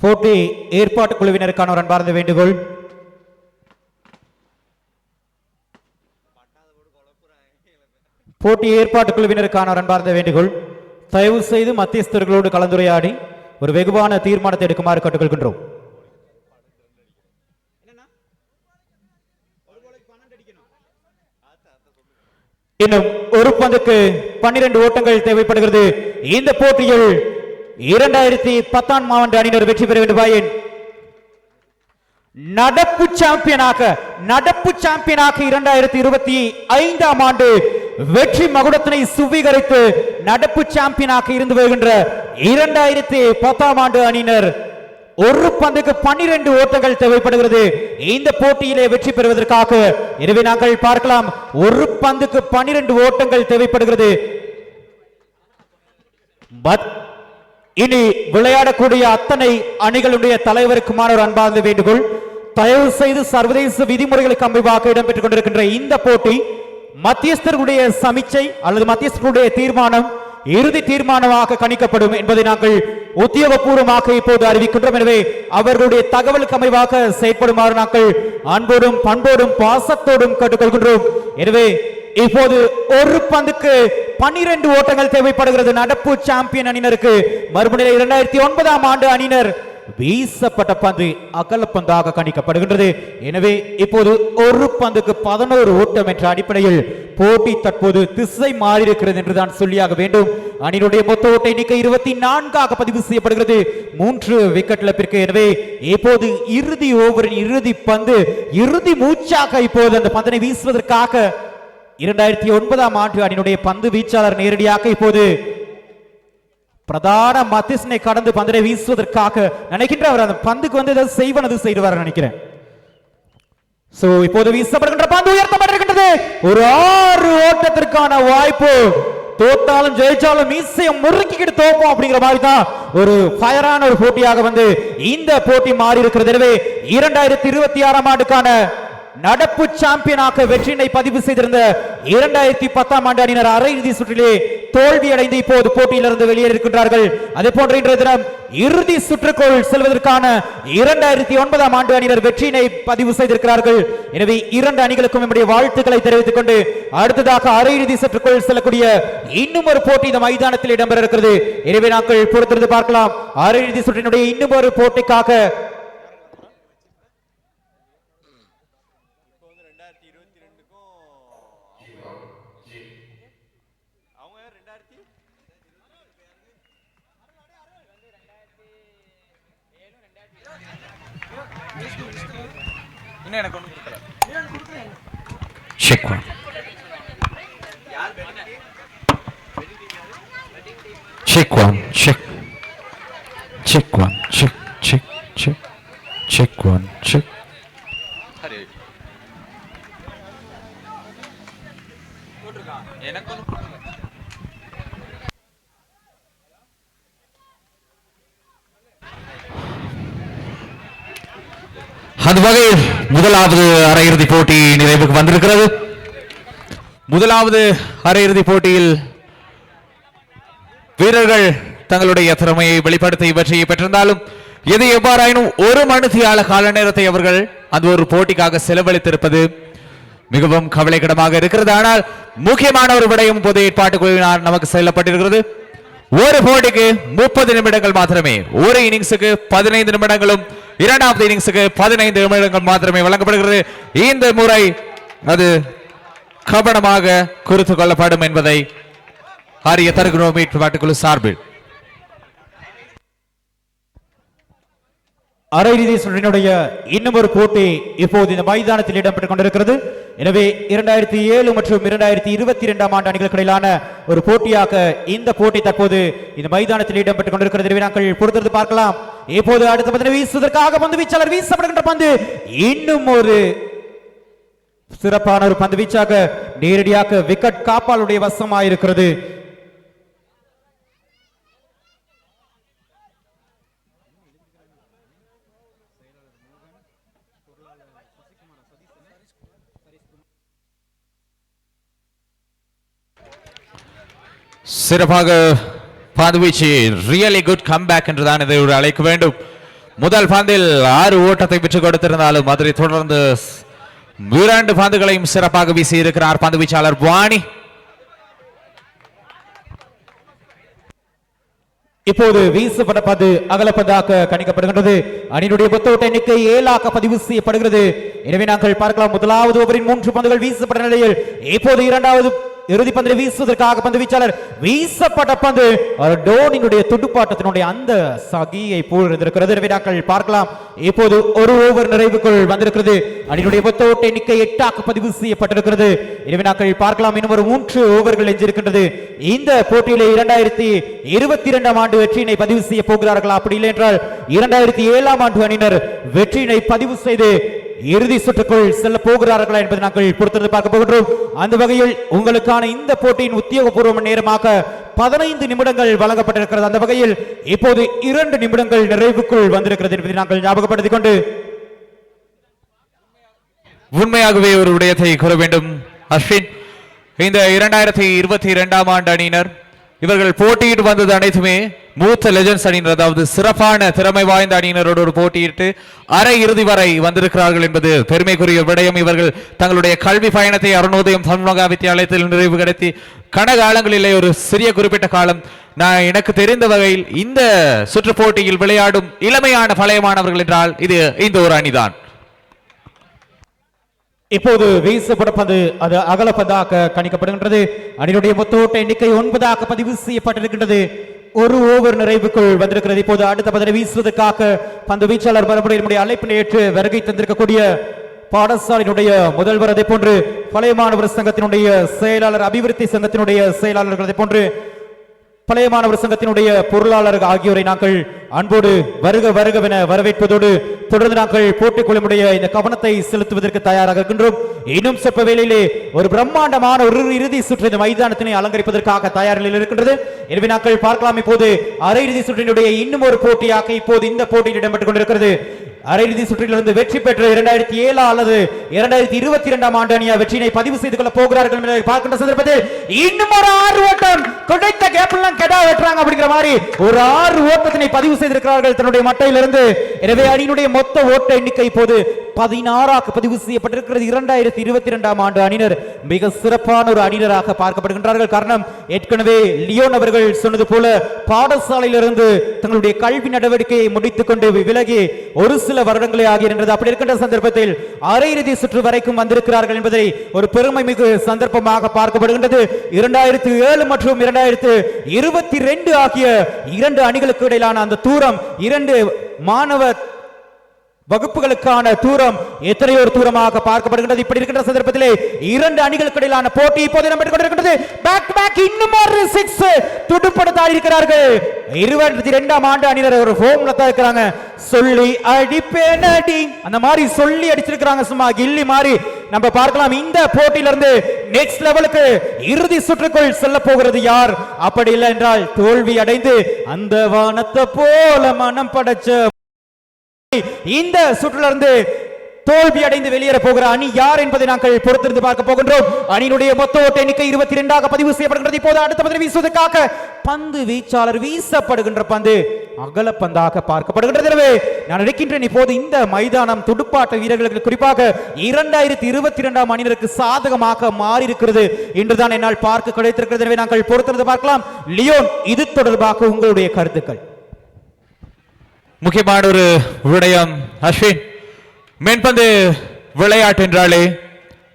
போட்டி ஏற்பாட்டு குழுவினருக்கான ஒரு அன்பார்ந்த வேண்டுகோள். போட்டி ஏற்பாட்டு குழுவினருக்கான ஒரு அன்பார்ந்த வேண்டுகோள். தயவு செய்து மத்தியஸ்தர்களோடு கலந்துரையாடி ஒரு வெகுவான தீர்மானத்தை எடுக்குமாறு கேட்டுக்கொள்கின்றோம். இன்னும் ஒரு பந்துக்கு 12 ஓட்டங்கள் தேவைப்படுகிறது. இந்த போட்டியில் 2010 ஆண்டு அணியினர் வெற்றி பெற வேண்டும். நடப்பு சாம்பியனாக 2025 ஆண்டு வெற்றி மகுடத்தினை சுவீகரித்து நடப்பு சாம்பியனாக இருந்து வருகின்ற 2010 ஆண்டு அணியினர் ஒரு பந்துக்கு 12 ஓட்டங்கள் தேவைப்படுகிறது இந்த போட்டியிலே வெற்றி பெறுவதற்காக. எனவே நாங்கள் பார்க்கலாம், ஒரு பந்துக்கு 12 ஓட்டங்கள் தேவைப்படுகிறது. இனி விளையாடக்கூடிய அத்தனை அணிகளுடைய தலைவருக்குமான ஒரு அன்பார்ந்த வேண்டுகோள். தயவு செய்து சர்வதேச விதிமுறைகளுக்கு அமைவாக இடம்பெற்றுக் கொண்டிருக்கின்ற இந்த போட்டி மத்தியஸ்தர்களுடைய சமீட்சை அல்லது மத்தியஸ்தர்களுடைய தீர்மானம் இறுதி தீர்மானமாக கணிக்கப்படும் என்பதை நாங்கள் உத்தியோகபூர்வமாக இப்போது அறிவிக்கின்றோம். எனவே அவர்களுடைய தகவலுக்கு அமைவாக செயற்படுமாறு நாங்கள் அன்போடும் பண்போடும் பாசத்தோடும் கேட்டுக்கொள்கின்றோம். எனவே இப்போது ஒரு பந்துக்கு 12 ஓட்டங்கள் தேவைப்படுகிறது நடப்பு சாம்பியன் அணியினருக்கு. மறுபடியும் 2009 ஆண்டு அணியினர் வீசப்பட்ட பந்து அகல பந்தாக கணிக்கப்படுகின்றது. எனவே இப்போது ஒரு பந்துக்கு 11 ஓட்டம் என்ற அடிப்படையில் போட்டி தற்போது திசை மாறி இருக்கிறது என்றுதான் சொல்லியாக வேண்டும். அணியினுடைய மொத்த ஓட்ட எண்ணிக்கை 24 பதிவு செய்யப்படுகிறது 3 விக்கெட் இழப்பிற்கு. எனவே இப்போது இறுதி ஓவரின் இறுதி பந்து இறுதி மூச்சாக இப்போது அந்த பந்தனை வீசுவதற்காக 2009 ஆண்டு அணியினுடைய பந்து வீச்சாளர் நேரடியாக இப்போது பிரதான மத்தியஸ்தனை கடந்து பந்தனை வீசுவதற்காக நினைக்கின்றவர். அந்த பந்துக்கு வந்து ஏதாவது செய்வனது செய்வார் நினைக்கிறேன். சோ இப்போது வீசப்படுகின்ற பந்து உயர்த்தப்பட்டிருக்கின்றது. ஒரு 6 ஓட்டத்திற்கான வாய்ப்பு. தோத்தாலும் ஜெயிச்சாலும் மீசையை முறுக்கிக்கிட்டு தோப்போம் அப்படிங்கிற மாதிரி தான் ஒரு ஃபயரான ஒரு போட்டியாக வந்து இந்த போட்டி மாறி இருக்கிறது. எனவே 2026 ஆண்டுக்கான நடப்பு சாம்பியனாக வெற்றியினை பதிவு செய்திருந்த 2010 ஆண்டு அணியினர் அரையிறுதி சுற்றிலே தோல்வி அடைந்து இப்போது போட்டியிலிருந்து வெளியேறியிருக்கின்றார்கள். அதே போன்ற இன்றைய தினம் இறுதி சுற்றுக்குள் செல்வதற்கான 2009 ஆண்டு அணியினர் வெற்றியினை பதிவு செய்திருக்கிறார்கள். எனவே இரண்டு அணிகளுக்கும் நம்முடைய வாழ்த்துக்களை தெரிவித்துக் கொண்டு அடுத்ததாக அரையிறுதி சுற்றுக்குள் செல்லக்கூடிய இன்னும் ஒரு போட்டி இந்த மைதானத்தில் இடம்பெற இருக்கிறது. எனவே நாங்கள் பொறுத்திருந்து பார்க்கலாம். அரையிறுதி சுற்றினுடைய இன்னும் ஒரு போட்டிக்காக Check one. Check one. Check. Check one. Check. Check. Check. Check one. Check. அந்த வகையில் முதலாவது அரையிறுதி போட்டி நிறைவுக்கு வந்திருக்கிறது. முதலாவது அரையிறுதி போட்டியில் வீரர்கள் தங்களுடைய திறமையை வெளிப்படுத்தி வெற்றியை பெற்றிருந்தாலும் எது எவ்வாறாயினும் ஒரு மணித்தியால கால நேரத்தை அவர்கள் அந்த ஒரு போட்டிக்காக செலவழித்திருப்பது மிகவும் கவலைக்கிடமாக இருக்கிறது. ஆனால் முக்கியமான ஒரு விடயம் பொது ஏற்பாட்டு குழுவினால் நமக்கு செல்லப்பட்டிருக்கிறது. ஒரு போட்டிக்கு 30 நிமிடங்கள் மாத்திரமே, ஒரு இன்னிங்ஸுக்கு 15 நிமிடங்களும் இரண்டாவது இன்னிங்ஸுக்கு 15 நிமிடங்கள் மாத்திரமே வழங்கப்படுகிறது. இந்த முறை அது கவனமாக குறித்துக் கொள்ளப்படும் என்பதை அறிய தருகிறோம் ஏற்பாட்டுக்குழு சார்பில். அரையிறுதி சுற்றினுடைய இன்னும் ஒரு போட்டி இப்போது இந்த மைதானத்தில் இடம்பெற்றுக் கொண்டிருக்கிறது. எனவே 2007 மற்றும் 2022 ஆண்டு அணிகளுக்கு இடையிலான ஒரு போட்டியாக இந்த போட்டி தற்போது இந்த மைதானத்தில் இடம்பெற்றுக் கொண்டிருக்கிறது. எனவே நாங்கள் பொறுத்திருந்து பார்க்கலாம். இப்போது அடுத்த பந்து வீசுவதற்காக பந்து வீச்சாளர் வீசப்படுகின்ற பந்து இன்னும் ஒரு சிறப்பான ஒரு பந்து வீச்சாக நேரடியாக விக்கெட் காப்பாளுடைய வசமாயிருக்கிறது. சிறப்பாக பந்துவீச்சு, ரியலி குட் கம்பேக் என்றுதான் இதை ஒரு அழைக்க வேண்டும். முதல் பந்தில் 6 ஓட்டத்தை பெற்றுக் கொடுத்திருந்தாலும் அதனை தொடர்ந்து 2 பந்துகளையும் சிறப்பாக வீசி இருக்கிறார் பந்து வீச்சாளர் வாணி. இப்போது வீசப்பட்ட பந்து அகலப்பதாக கணிக்கப்படுகின்றது. அணியினுடைய மொத்த எண்ணிக்கை 7 பதிவு செய்யப்படுகிறது. எனவே நாங்கள் பார்க்கலாம், முதலாவது ஓவரின் 3 பந்துகள் வீசப்பட்ட நிலையில் இப்போது இரண்டாவது இறுதி பந்தை வீசுவதற்காக பந்து வீச்சாளர் வீசப்பட்ட பந்து டோனினுடைய துடுப்பாட்டத்தினுடைய அந்த சகியை போல் இருந்திருக்கிறது. எனவே நாங்கள் பார்க்கலாம், இப்போது ஒரு ஓவர் நிறைவுக்குள் வந்திருக்கிறது. அணியினுடைய மொத்த ஓட்ட எண்ணிக்கை 8 பதிவு செய்யப்பட்டிருக்கிறது. எனவே நாங்கள் பார்க்கலாம், இன்னும் ஒரு 3 ஓவர்கள் எஞ்சிருக்கின்றது. இந்த போட்டியிலே 2022 ஆண்டு வெற்றியினை பதிவு செய்ய போகிறார்களா? அப்படி இல்லை என்றால் 2007 ஆண்டு அணியினர் வெற்றியினை பதிவு செய்து இறுதி சுற்றுக்குள் செல்ல போகிறார்களா என்பதை நாங்கள் பொறுத்திருந்து பார்க்க போகின்றோம். அந்த வகையில் உங்களுக்கான இந்த போட்டியின் உத்தியோகபூர்வ நேரமாக 15 நிமிடங்கள் வழங்கப்பட்டிருக்கிறது. அந்த வகையில் இப்போது 2 நிமிடங்கள் நிறைவுக்குள் வந்திருக்கிறது என்பதை நாங்கள் ஞாபகப்படுத்திக் கொண்டு உண்மையாகவே ஒரு விடயத்தை கூற வேண்டும் அஸ்வின். இந்த 2022 ஆண்டு அணியினர் இவர்கள் போட்டியிட்டு வந்தது அனைத்துமே மூத்த லெஜெண்ட்ஸ் அணியினர், அதாவது சிறப்பான திறமை வாய்ந்த அணியினரோடு ஒரு போட்டியிட்டு அரை இறுதி வரை வந்திருக்கிறார்கள் என்பது பெருமைக்குரிய விடயம். இவர்கள் தங்களுடைய கல்வி பயணத்தை அருணோதயம் தமிழ்மகா வித்தியாலயத்தில் நிறைவு கிடைத்தி கனகாலங்களிலே ஒரு சிறிய குறிப்பிட்ட காலம் நான் எனக்கு தெரிந்த வகையில் இந்த சுற்று போட்டியில் விளையாடும் இளமையான பழைய மாணவர்கள் என்றால் இது இந்த ஒரு அணிதான். இப்போது வீசப்படப்பது அது அகலப்பதாக கணிக்கப்படுகின்றது. அணியினுடைய மொத்த ஓட்ட எண்ணிக்கை 9 பதிவு செய்யப்பட்டிருக்கின்றது. ஒரு ஓவர் நிறைவுக்குள் வந்திருக்கிறது. இப்போது அடுத்த பந்தனை வீசுவதற்காக பந்து வீச்சாளர் மறுபடியும் அழைப்பினை ஏற்று வருகை தந்திருக்கக்கூடிய பாடசாலையினுடைய முதல்வர், அதே போன்று பழைய மாணவர் சங்கத்தினுடைய செயலாளர், அபிவிருத்தி சங்கத்தினுடைய செயலாளர்கள், அதே போன்று பழைய மாணவர் சங்கத்தினுடைய பொருளாளர் ஆகியோரை நாங்கள் அன்போடு வருக வருகவென வரவேற்பதோடு தொடர்ந்து நாங்கள் போட்டிக்குழுவுடைய இந்த கவனத்தை செலுத்துவதற்கு தயாராக இருக்கின்றோம். இன்னும் சொற்ப வேளையிலே ஒரு பிரம்மாண்டமான ஒரு இறுதி சுற்று இந்த மைதானத்தினை அலங்கரிப்பதற்காக தயார் நிலையில் இருக்கின்றது. எனவே நாங்கள் பார்க்கலாம், இப்போது அரையிறுதி சுற்றினுடைய இன்னும் ஒரு போட்டியாக இப்போது இந்த போட்டியில் இடம்பெற்றுக் கொண்டிருக்கிறது. அரையிறுதி சுற்றிலிருந்து வெற்றி பெற்ற 2007 அல்லது 2022 ஆண்டு அணியா வெற்றியினை பதிவு செய்து கொள்ள போகிறார்கள் என்பதை பார்க்கின்ற சந்தர்ப்பத்தில் இன்னும் ஒரு 6 ஓட்டம் கிடைத்த கேப்லாம் கெடா வெட்டுறாங்க அப்படிங்கிற மாதிரி ஒரு 6 ஓட்டத்தினை பதிவு செய்திருக்கிறார்கள் தன்னுடைய மட்டையிலிருந்து. எனவே அணியினுடைய மொத்த ஓட்ட எண்ணிக்கை இப்போது 16 பதிவு செய்யப்பட்டிருக்கிறது. 2022 ஆண்டு அணியினர் மிக சிறப்பான ஒரு அணியினராக பார்க்கப்படுகின்றார்கள். காரணம், ஏற்கனவே லியோன் அவர்கள் சொன்னது போல பாடசாலையிலிருந்து தங்களுடைய கல்வி நடவடிக்கையை முடித்துக் கொண்டு விலகி ஒரு சில வருடங்களே ஆகியிருந்தது. அப்படி இருக்கின்ற சந்தர்ப்பத்தில் அரையிறுதி சுற்று வரைக்கும் வந்திருக்கிறார்கள் என்பதை ஒரு பெருமை மிகு சந்தர்ப்பமாக பார்க்கப்படுகின்றது. 2007 மற்றும் 2022 ஆகிய 2 அணிகளுக்கு இடையிலான அந்த தூரம், 2 மாணவ வகுப்புகளுக்கான தூரம் எத்தனையோ தூரமாக பார்க்கப்படுகின்றது. இப்படி இருக்கின்ற சந்தர்ப்பத்திலே 2 அணிகளுக்கு இடையிலான போட்டி இப்போது இடம்பெற்றுக் கொண்டிருக்கிறது. பேக் டு பேக் இன்னும் ஒரு 6 துடுப்படுத்த இருக்கிறார்கள். 22 ஆண்டு அணியினர் ஒரு ஹோம்ல தான் இருக்கிறாங்க. சொல்லி அடிப்பேனடி அந்த மாதிரி சொல்லி அடிச்சிருக்கிறாங்க, சும்மா கில்லி மாதிரி. நம்ம பார்க்கலாம், இந்த போட்டியிலிருந்து நெக்ஸ்ட் லெவலுக்கு இறுதி சுற்றுக்குள் செல்ல போகிறது யார்? அப்படி இல்லை என்றால் தோல்வி அடைந்து அந்த வானத்தை போல மனம் படைச்ச இந்த சுற்றிலிருந்து தோல்வி அடைந்து வெளியேற போகிற அணி யார் என்பதை நாங்கள் பொறுத்திருந்து பார்க்க போகின்றோம். அணியினுடைய மொத்த ஓட்ட எண்ணிக்கை 22 பதிவு செய்யப்படுகின்றது. இப்போது அடுத்த பந்தில் வீசுவதற்காக பந்து வீச்சாளர் வீசப்படுகின்ற பந்து அகல பந்தாக பார்க்கப்படுகின்றது. எனவே நான் நினைக்கின்றேன் இப்போது இந்த மைதானம் துடுப்பாட்ட வீரர்களுக்கு குறிப்பாக 2022 அணியினருக்கு சாதகமாக மாறி இருக்கிறது என்றுதான் என்னால் பார்க்க கிடைத்திருக்கிறது. எனவே நாங்கள் பொறுத்திருந்து பார்க்கலாம். லியோன், இது தொடர்பாக உங்களுடைய கருத்துக்கள்? முக்கியமான ஒரு விடயம் அஸ்வின், மென்பந்து விளையாட்டு என்றாலே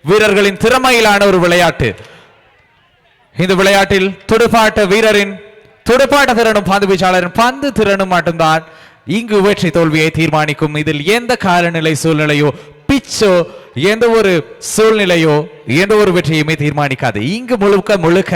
வீரர்களின் திறமையிலான ஒரு விளையாட்டு. இந்த விளையாட்டில் துடுப்பாட்ட வீரரின் துடுப்பாட்ட திறனும் பந்து வீச்சாளரின் பந்து திறனும் மட்டும்தான் இங்கு வெற்றி தோல்வியை தீர்மானிக்கும். இதில் எந்த காலநிலை சூழ்நிலையோ பிச்சோ எந்த ஒரு சூழ்நிலையோ எந்த ஒரு வெற்றியுமே தீர்மானிக்காது. இங்கு முழுக்க முழுக்க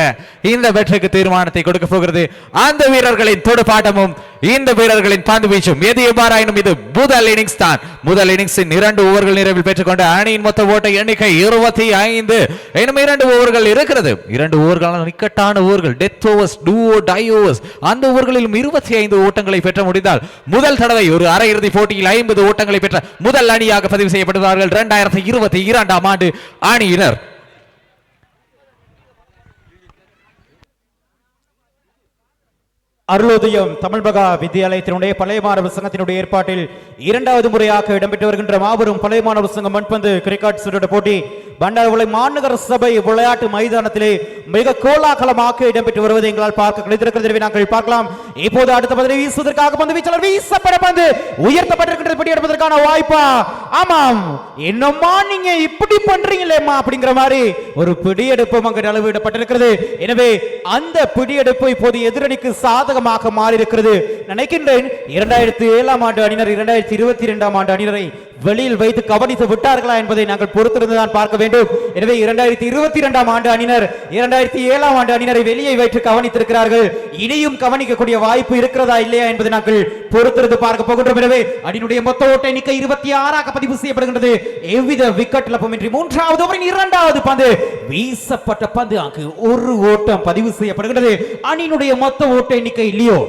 இந்த வெற்றிக்கு தீர்மானத்தை கொடுக்க போகிறது அந்த வீரர்களின் துடுப்பாட்டமும் இந்த வீரர்களின் பந்து வீச்சும். எது எவ்வாறாயினும் இது முதல் இன்னிங்ஸ் தான். முதல் இன்னிங்ஸின் 2 ஓவர்கள் நிறைவில் பெற்றுக்கொண்ட அணியின் மொத்த ஓட்ட எண்ணிக்கை 25. இன்னும் 2 ஓவர்கள் இருக்கிறது. 2 ஓவர்கள் நிக்கட்டான ஓவர்கள், death overs, do or die overs. அந்த ஓவர்களிலும் 25 ஓட்டங்களை பெற்ற முடிந்தால் முதல் தடவை ஒரு அரையிறுதி போட்டியில் 50 ஓட்டங்களை பெற்ற முதல் அணியாக பதிவு செய்யப்படுவார்கள் 2022 ஆண்டு அணியினர். அருளோதயம் தமிழ் மகா வித்தியாலயத்தினுடைய பழைய மாணவர் சங்கத்தினுடைய ஏற்பாட்டில் 2வது முறையாக இடம்பெற்று வருகின்ற மாபெரும் பழைய மாணவர் சங்கம் மண்பந்து கிரிக்கெட் சுற்று போட்டி பண்டாரவளை மாநகர சபை விளையாட்டு மைதானத்திலே மிக கோலாகலமாக இடம்பெற்று வருவதை எங்களால் பார்க்க கிடைத்திருக்கிறது. நாங்கள் பார்க்கலாம். இப்போது அடுத்த பந்தில் வீசுவதற்காக பந்து வீச்சாளர் வீசப்பட பந்து உயர்த்தப்பட்டிருக்கின்ற படி எடுப்பதற்கான வாய்ப்பா? ஆமாம், என்னம்மா நீங்க இப்படி பண்றீங்களேம்மா அப்படிங்கிற மாதிரி ஒரு பிடியெடுப்பு அங்கு அளவிடப்பட்டிருக்கிறது. எனவே அந்த பிடியெடுப்பு இப்போது எதிரணிக்கு சாதகமாக மாறி இருக்கிறது. நினைக்கின்றேன் 2007 ஆண்டு அணியினர் 2022 ஆண்டு அணியினரை வெளியில் வைத்து கவனித்து விட்டார்களா என்பதை நாங்கள் பொறுத்திருந்துதான் பார்க்க வேண்டும். எனவே 2022 ஆண்டு அணியினர் 2007 ஆண்டு அணியினரை வெளியே வைத்து கவனித்திருக்கிறார்கள். இனியும் கவனிக்கக்கூடிய வாய்ப்பு இருக்கிறதா இல்லையா என்பதை நாங்கள் பொறுத்திருந்து பார்க்க போகின்றோம். எனவே அணியினுடைய மொத்த ஓட்ட எண்ணிக்கை 26 பதிவு செய்யப்படுகின்றது. எவ்வித விக்கெட் இழப்புமின்றி 3வது ஓவரின் 2வது பந்து வீசப்பட்ட பந்து அங்கு ஒரு ஓட்டம் பதிவு செய்யப்படுகின்றது. அணியினுடைய மொத்த ஓட்ட எண்ணிக்கை லியோ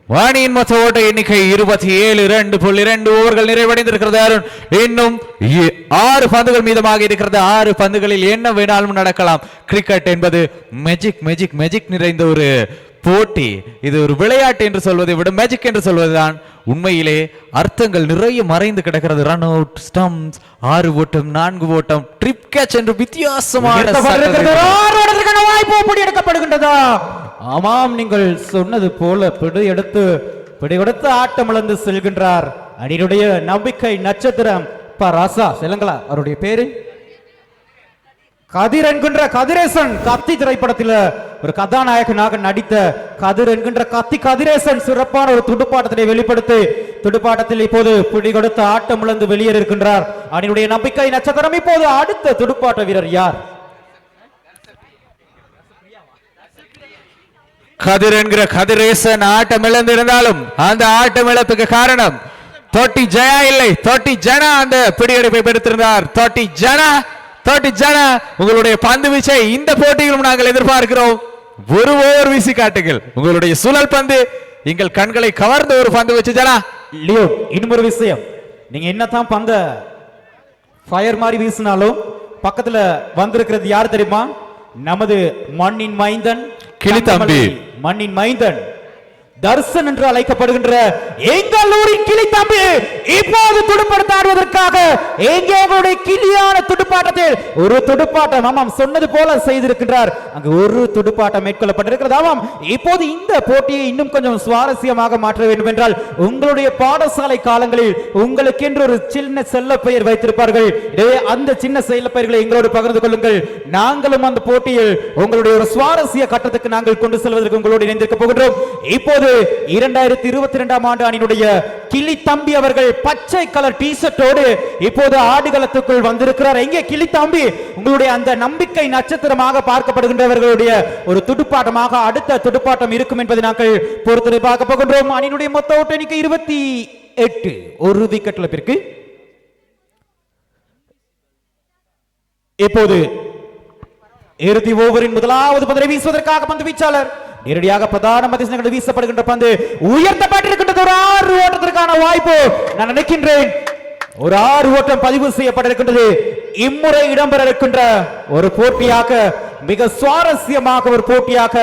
அணியின் மொத்த ஓட்ட எண்ணிக்கை 27. 2.2 ஓவர்கள் நிறைவடைந்திருக்கிறது. அருண், இன்னும் 6 பந்துகள் மீதமாக இருக்கிறது. 6 பந்துகளில் என்ன வேணாலும் நடக்கலாம். கிரிக்கெட் என்பது மேஜிக் மேஜிக் மேஜிக் நிறைந்த ஒரு போட்டி. இது ஒரு விளையாட்டு என்று சொல்வதை விட மேஜிக் என்று சொல்வதுதான் உண்மையிலே அர்த்தங்கள் நிறைய மறைந்து கிடக்கிறது. ரன் அவுட், ஸ்டம்ப்ஸ், 6 ஓட்டம், 4 ஓட்டம், ட்ரிப் கேட்ச் என்று வித்தியாசமான வாய்ப்பு எடுக்கப்படுகின்றதா? ஆமாம், நீங்கள் சொன்னது போல பிடியெடுத்து ஆட்டம் இழந்து செல்கின்றார் அணியினுடைய நம்பிக்கை நட்சத்திரம் ராசா செல்லுங்களா, அவருடைய பேரு கதிர் என்கின்ற கதிரேசன். கத்தி திரைப்படத்தில் ஒரு கதாநாயகனாக நடித்த கதிர் என்கின்ற கதிரேசன் சிறப்பான ஒரு துடுப்பாட்டத்தை வெளிப்படுத்தி துடுப்பாட்டத்தில் இப்போது பிடிகொடுத்து ஆட்டம் இழந்து வெளியேறி இருக்கின்றார் அணியினுடைய நம்பிக்கை நட்சத்திரம். இப்போது அடுத்த துடுப்பாட்ட வீரர் யார்? கதிர் என்கிற கதிரேசன் ஆட்டம் இழந்திருந்தாலும் அந்த ஆட்டம் இழப்புக்கு காரணம் தொட்டி ஜெயா இல்லை, தொட்டி ஜனா அந்த பிடியெடுப்பை பெற்றிருந்தார். தொட்டி ஜனா உங்களுடைய பந்து வீச்சை இந்த போட்டியிலும் நாங்கள் எதிர்பார்க்கிறோம். ஒரு ஓவர் வீசி காட்டுங்கள். உங்களுடைய சுழல் பந்து எங்கள் கண்களை கவர்ந்த ஒரு பந்து வச்சு ஜனா. லியோ, இன்னொரு விஷயம், நீங்க என்னதான் பந்த ஃபயர் மாதிரி வீசினாலும் பக்கத்துல வந்திருக்கிறது யார் தெரியுமா? நமது மண்ணின் மைந்தன், கிளித்தம்பி. மண்ணின் மைந்தன் தர்சன் என்று அழைக்கப்படுகின்ற எங்களூரின் கிளித்தம்பி இப்போது துடுப்பாட்ட ஆடுவதற்காக எங்களுடைய கிளியான துடுப்பாட்டத்தில் ஒரு துடுப்பாட்டம், ஆமாம் சொன்னது போல செய்திருக்கின்றார். அங்கு ஒரு துடுப்பாட்டம் மேற்கொள்ளப்பட்டிருக்கிறது. ஆமாம், இப்போது இந்த போட்டியை இன்னும் கொஞ்சம் சுவாரஸ்யமாக மாற்ற வேண்டும் என்றால் உங்களுடைய பாடசாலை காலங்களில் உங்களுக்கு என்று ஒரு சின்ன செல்ல பெயர் வைத்திருப்பார்கள். அந்த சின்ன செல்ல பெயர்களை எங்களோடு பகிர்ந்து கொள்ளுங்கள். நாங்களும் அந்த போட்டியில் உங்களுடைய ஒரு சுவாரஸ்ய கட்டத்துக்கு நாங்கள் கொண்டு செல்வதற்கு உங்களோடு இணைந்திருக்க போகின்றோம். இப்போது 2022 ஆண்டு அணியினுடைய கிளி தம்பி அவர்கள் பச்சை கலர் டி-ஷர்ட்டோடு இப்போது ஆடுகளத்துக்குள் வந்திருக்கிறார். எங்கே கிளி தம்பி? உங்களுடைய அந்த நம்பிக்கை நட்சத்திரமாக பார்க்கப்படுகின்றவர்களுடைய ஒரு துடுப்பாட்டமாக அடுத்த துடுப்பாட்டம் இருக்கும் என்பதை நாங்கள் பொறுத்து பார்க்க போகின்றோம். அணியினுடைய மொத்த ஓட்ட எண்ணிக்கை 28. ஒரு விக்கெட் இழப்பிற்கு இப்போது இறுதி ஓவரின் முதலாவது பந்தை வீசுவதற்காக பந்து வீச்சாளர் நேரடியாக பிரதான மத்தியஸ்தர்கள் வீசப்படுகின்ற பந்து உயர்த்தப்பட்டிருக்கின்றது. ஒரு 6 ஓட்டத்திற்கான வாய்ப்பு. நான் நினைக்கின்றேன் ஒரு 6 ஓட்டம் பதிவு செய்யப்பட்டிருக்கின்றது. இம்முறை இடம்பெற இருக்கின்ற ஒரு போட்டியாக, மிக சுவாரஸ்யமாக ஒரு போட்டியாக,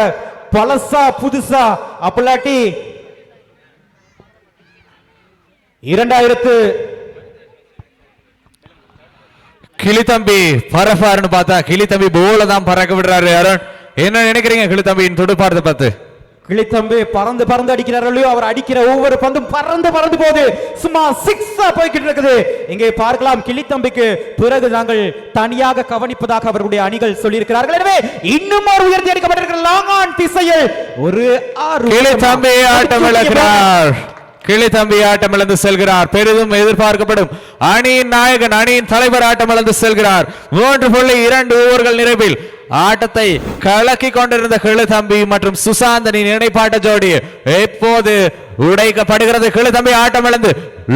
பழசா புதுசா அப்பலாட்டி 2000 கிளித்தம்பி பரப்பாருன்னு பார்த்தா கிளித்தம்பி போல தான் பறக்க விடுறாரு. அருண், என்ன நினைக்கிறீங்க கிளித்தம்பியின் துடுப்பாட்டத்தை பார்த்து? கிளித்தம்பி பறந்து பறந்து அடிக்கிறார் இல்லையோ, அவர் அடிக்கிற ஒவ்வொரு பந்தும் பறந்து பறந்து போகுது, சும்மா 6 போய்கிட்டு இருக்குது. இங்கே பார்க்கலாம், கிளித்தம்பிக்கு பிறகு நாங்கள் தனியாக கவனிப்பதாக அவர்களுடைய அணிகள் சொல்லியிருக்கிறார்கள். எனவே இன்னும் ஒரு உயர்த்தி அடிக்கப்பட்டிருக்கிற லாங் ஆன் திசையில் ஒரு 6 கிளித்தம்பி ஆட்டம் இழக்கிறார். கிளித்தம்பி ஆட்டம் இழந்து செல்கிறார். பெரிதும் எதிர்பார்க்கப்படும் அணியின் நாயகன், அணியின் தலைவர் ஆட்டம் இழந்து செல்கிறார். 3.2 ஓவர்கள் நிறைவில் ஆட்டத்தை கலக்கி கொண்டிருந்த கிளித்தம்பி மற்றும் சுசாந்தனின் இணைப்பாட்ட ஜோடி எப்போது உடைக்கப்படுகிறது? கிளித்தம்பி ஆட்டம் இழந்து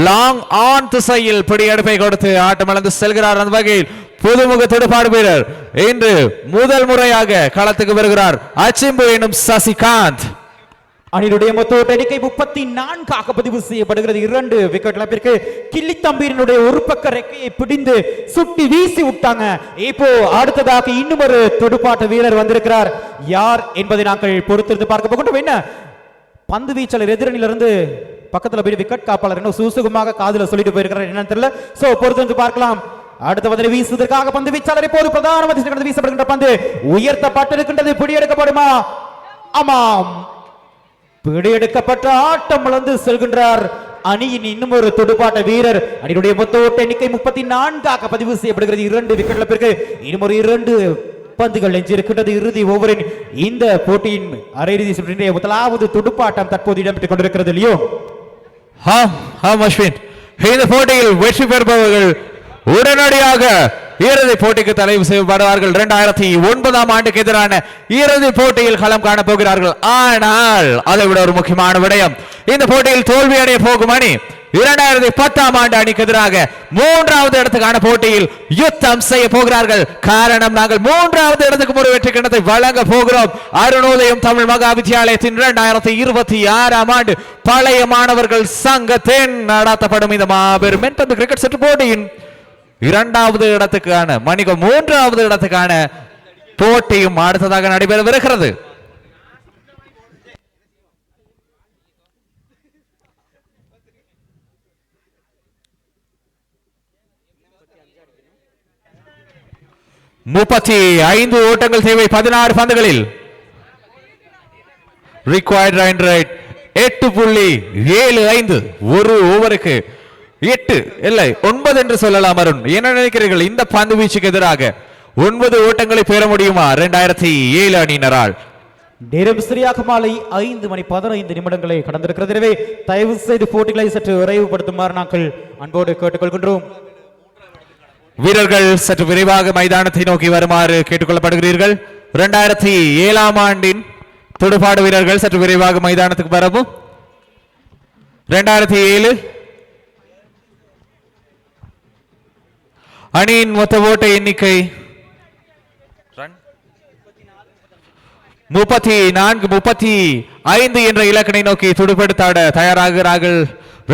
லாங் ஆன் திசையில் பிடியெடுப்பை கொடுத்து ஆட்டம் இழந்து செல்கிறார். அந்த வகையில் புதுமுக துடுப்பாடு வீரர் இன்று முதல் முறையாக களத்துக்கு வருகிறார். அச்சிம்பு எனும் சசிகாந்த். அணியுடைய மொத்த ஓட்ட எண்ணிக்கை 34 பதிவு செய்யப்படுகிறது. 2 விக்கெட் இழப்பிற்கு கிள்ளித்தம்பியினுடைய ஒரு பக்க ரெக்கையை பிடிந்து சுட்டி வீசி விட்டாங்க. இப்போ அடுத்ததாக இன்னும் ஒரு துடுப்பாட்ட வீரர் வந்திருக்கிறார். யார் என்பதை நாங்கள் பொறுத்திருந்து பார்க்க போகின்றோம். என்ன பந்து வீச்சாளர் எதிரணியிலிருந்து பக்கத்துல போய் விக்கெட் காப்பாளர் இன்னும் சுசுகமாக காதுல சொல்லிட்டு போயிருக்கிறார், என்னன்னு தெரியல. சோ பொறுத்திருந்து பார்க்கலாம். அடுத்த பந்தில் வீசுவதற்காக பந்து வீச்சாளர் இப்போது பிரதான வீசப்படுகின்ற பந்து உயர்த்தப்பட்டிருக்கின்றது. பிடியெடுக்கப்படுமா? ஆமாம், பிடியெடுக்கப்பட்ட ஆட்டம் இழந்து செல்கின்றார் அணியின் இன்னும் ஒரு துடுப்பாட்ட வீரர். அணியுடைய மொத்த ஓட்ட எண்ணிக்கை 34 பதிவு செய்யப்படுகிறது. 2 விக்கெட் இழப்பிற்கு இன்னும் ஒரு 2 பந்துகள் எஞ்சியிருக்கின்றது. இறுதி ஓவரின் இந்த போட்டியின் அரையிறுதி சுற்றினுடைய முதலாவது துடுப்பாட்டம் தற்போது இடம்பெற்றுக் கொண்டிருக்கிறது. இல்லையோ இந்த போட்டியில் வெற்றி பெறுபவர்கள் உடனடியாக இறுதி போட்டிக்கு தலைவு செய்யப்படுவார்கள். 2009 ஆண்டுக்கு எதிரான இறுதி போட்டியில் களம் காண போகிறார்கள். ஆனால் அதை விட ஒரு முக்கியமான விடயம், இந்த போட்டியில் தோல்வி அடைய போகும் அணி 2010 ஆண்டு அணிக்கு எதிராக 3வது இடத்துக்கான போட்டியில் யுத்தம் செய்ய போகிறார்கள். காரணம், நாங்கள் 3வது இடத்துக்கு ஒரு வெற்றி கிண்ணத்தை வழங்க போகிறோம். அருணோதயம் தமிழ் மகா வித்தியாலயத்தின் 2026 ஆண்டு பழைய மாணவர்கள் சங்கத்தின் நடத்தப்படும் இந்த மாபெரும் மென்பந்து கிரிக்கெட் செட்டு போட்டியின் 2வது இடத்துக்கான மணிக்கு 3வது இடத்துக்கான போட்டியும் அடுத்ததாக நடைபெறவிருக்கிறது. முப்பத்தி 5 ஓட்டங்கள் தேவை 16 பந்துகளில். ரிக்வயர்ட் ரன் ரேட் 8.75 ஒரு ஓவருக்கு 8 இல்லை 9 என்று சொல்லலாம். அருண், என்ன நினைக்கிறீர்கள்? இந்த பந்து வீச்சுக்கு எதிராக 9 ஓட்டங்களை பெற முடியுமா 2007 அணியினரால்? நேரம் சரியாக மாலை 5:15 கடந்திருக்கிறது. எனவே தயவு செய்து போட்டிகளை சற்று விரைவுபடுத்துமாறு நாங்கள் அன்போடு கேட்டுக்கொள்கின்றோம். வீரர்கள் சற்று விரைவாக மைதானத்தை நோக்கி வருமாறு கேட்டுக்கொள்ளப்படுகிறீர்கள். 2007 ஆண்டின் துடுப்பாடு வீரர்கள் சற்று விரைவாக மைதானத்துக்கு வரவும். 2007 அணியின் மொத்த ஓட்ட எண்ணிக்கை 34-35 என்ற இலக்கணை நோக்கி துடுப்பெடுத்தாட தயாராகிறார்கள்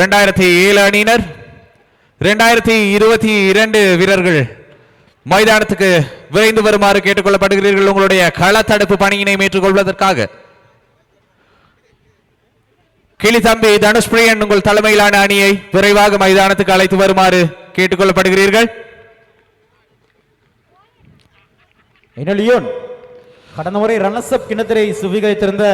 2007 அணியினர். 2022 வீரர்கள் மைதானத்துக்கு விரைந்து வருமாறு கேட்டுக்கொள்ளப்படுகிறீர்கள். உங்களுடைய களத்தடுப்பு பணியினை மேற்கொள்வதற்காக கிளித்தம்பி தனுஷ் பிரியன் உங்கள் தலைமையிலான அணியை விரைவாக மைதானத்துக்கு அழைத்து வருமாறு கேட்டுக்கொள்ளப்படுகிறீர்கள். என்ன லியோன், கடந்த முறை ரன்னர்ஸ் அப் கிண்ணத்திரை சுவீகரித்திருந்த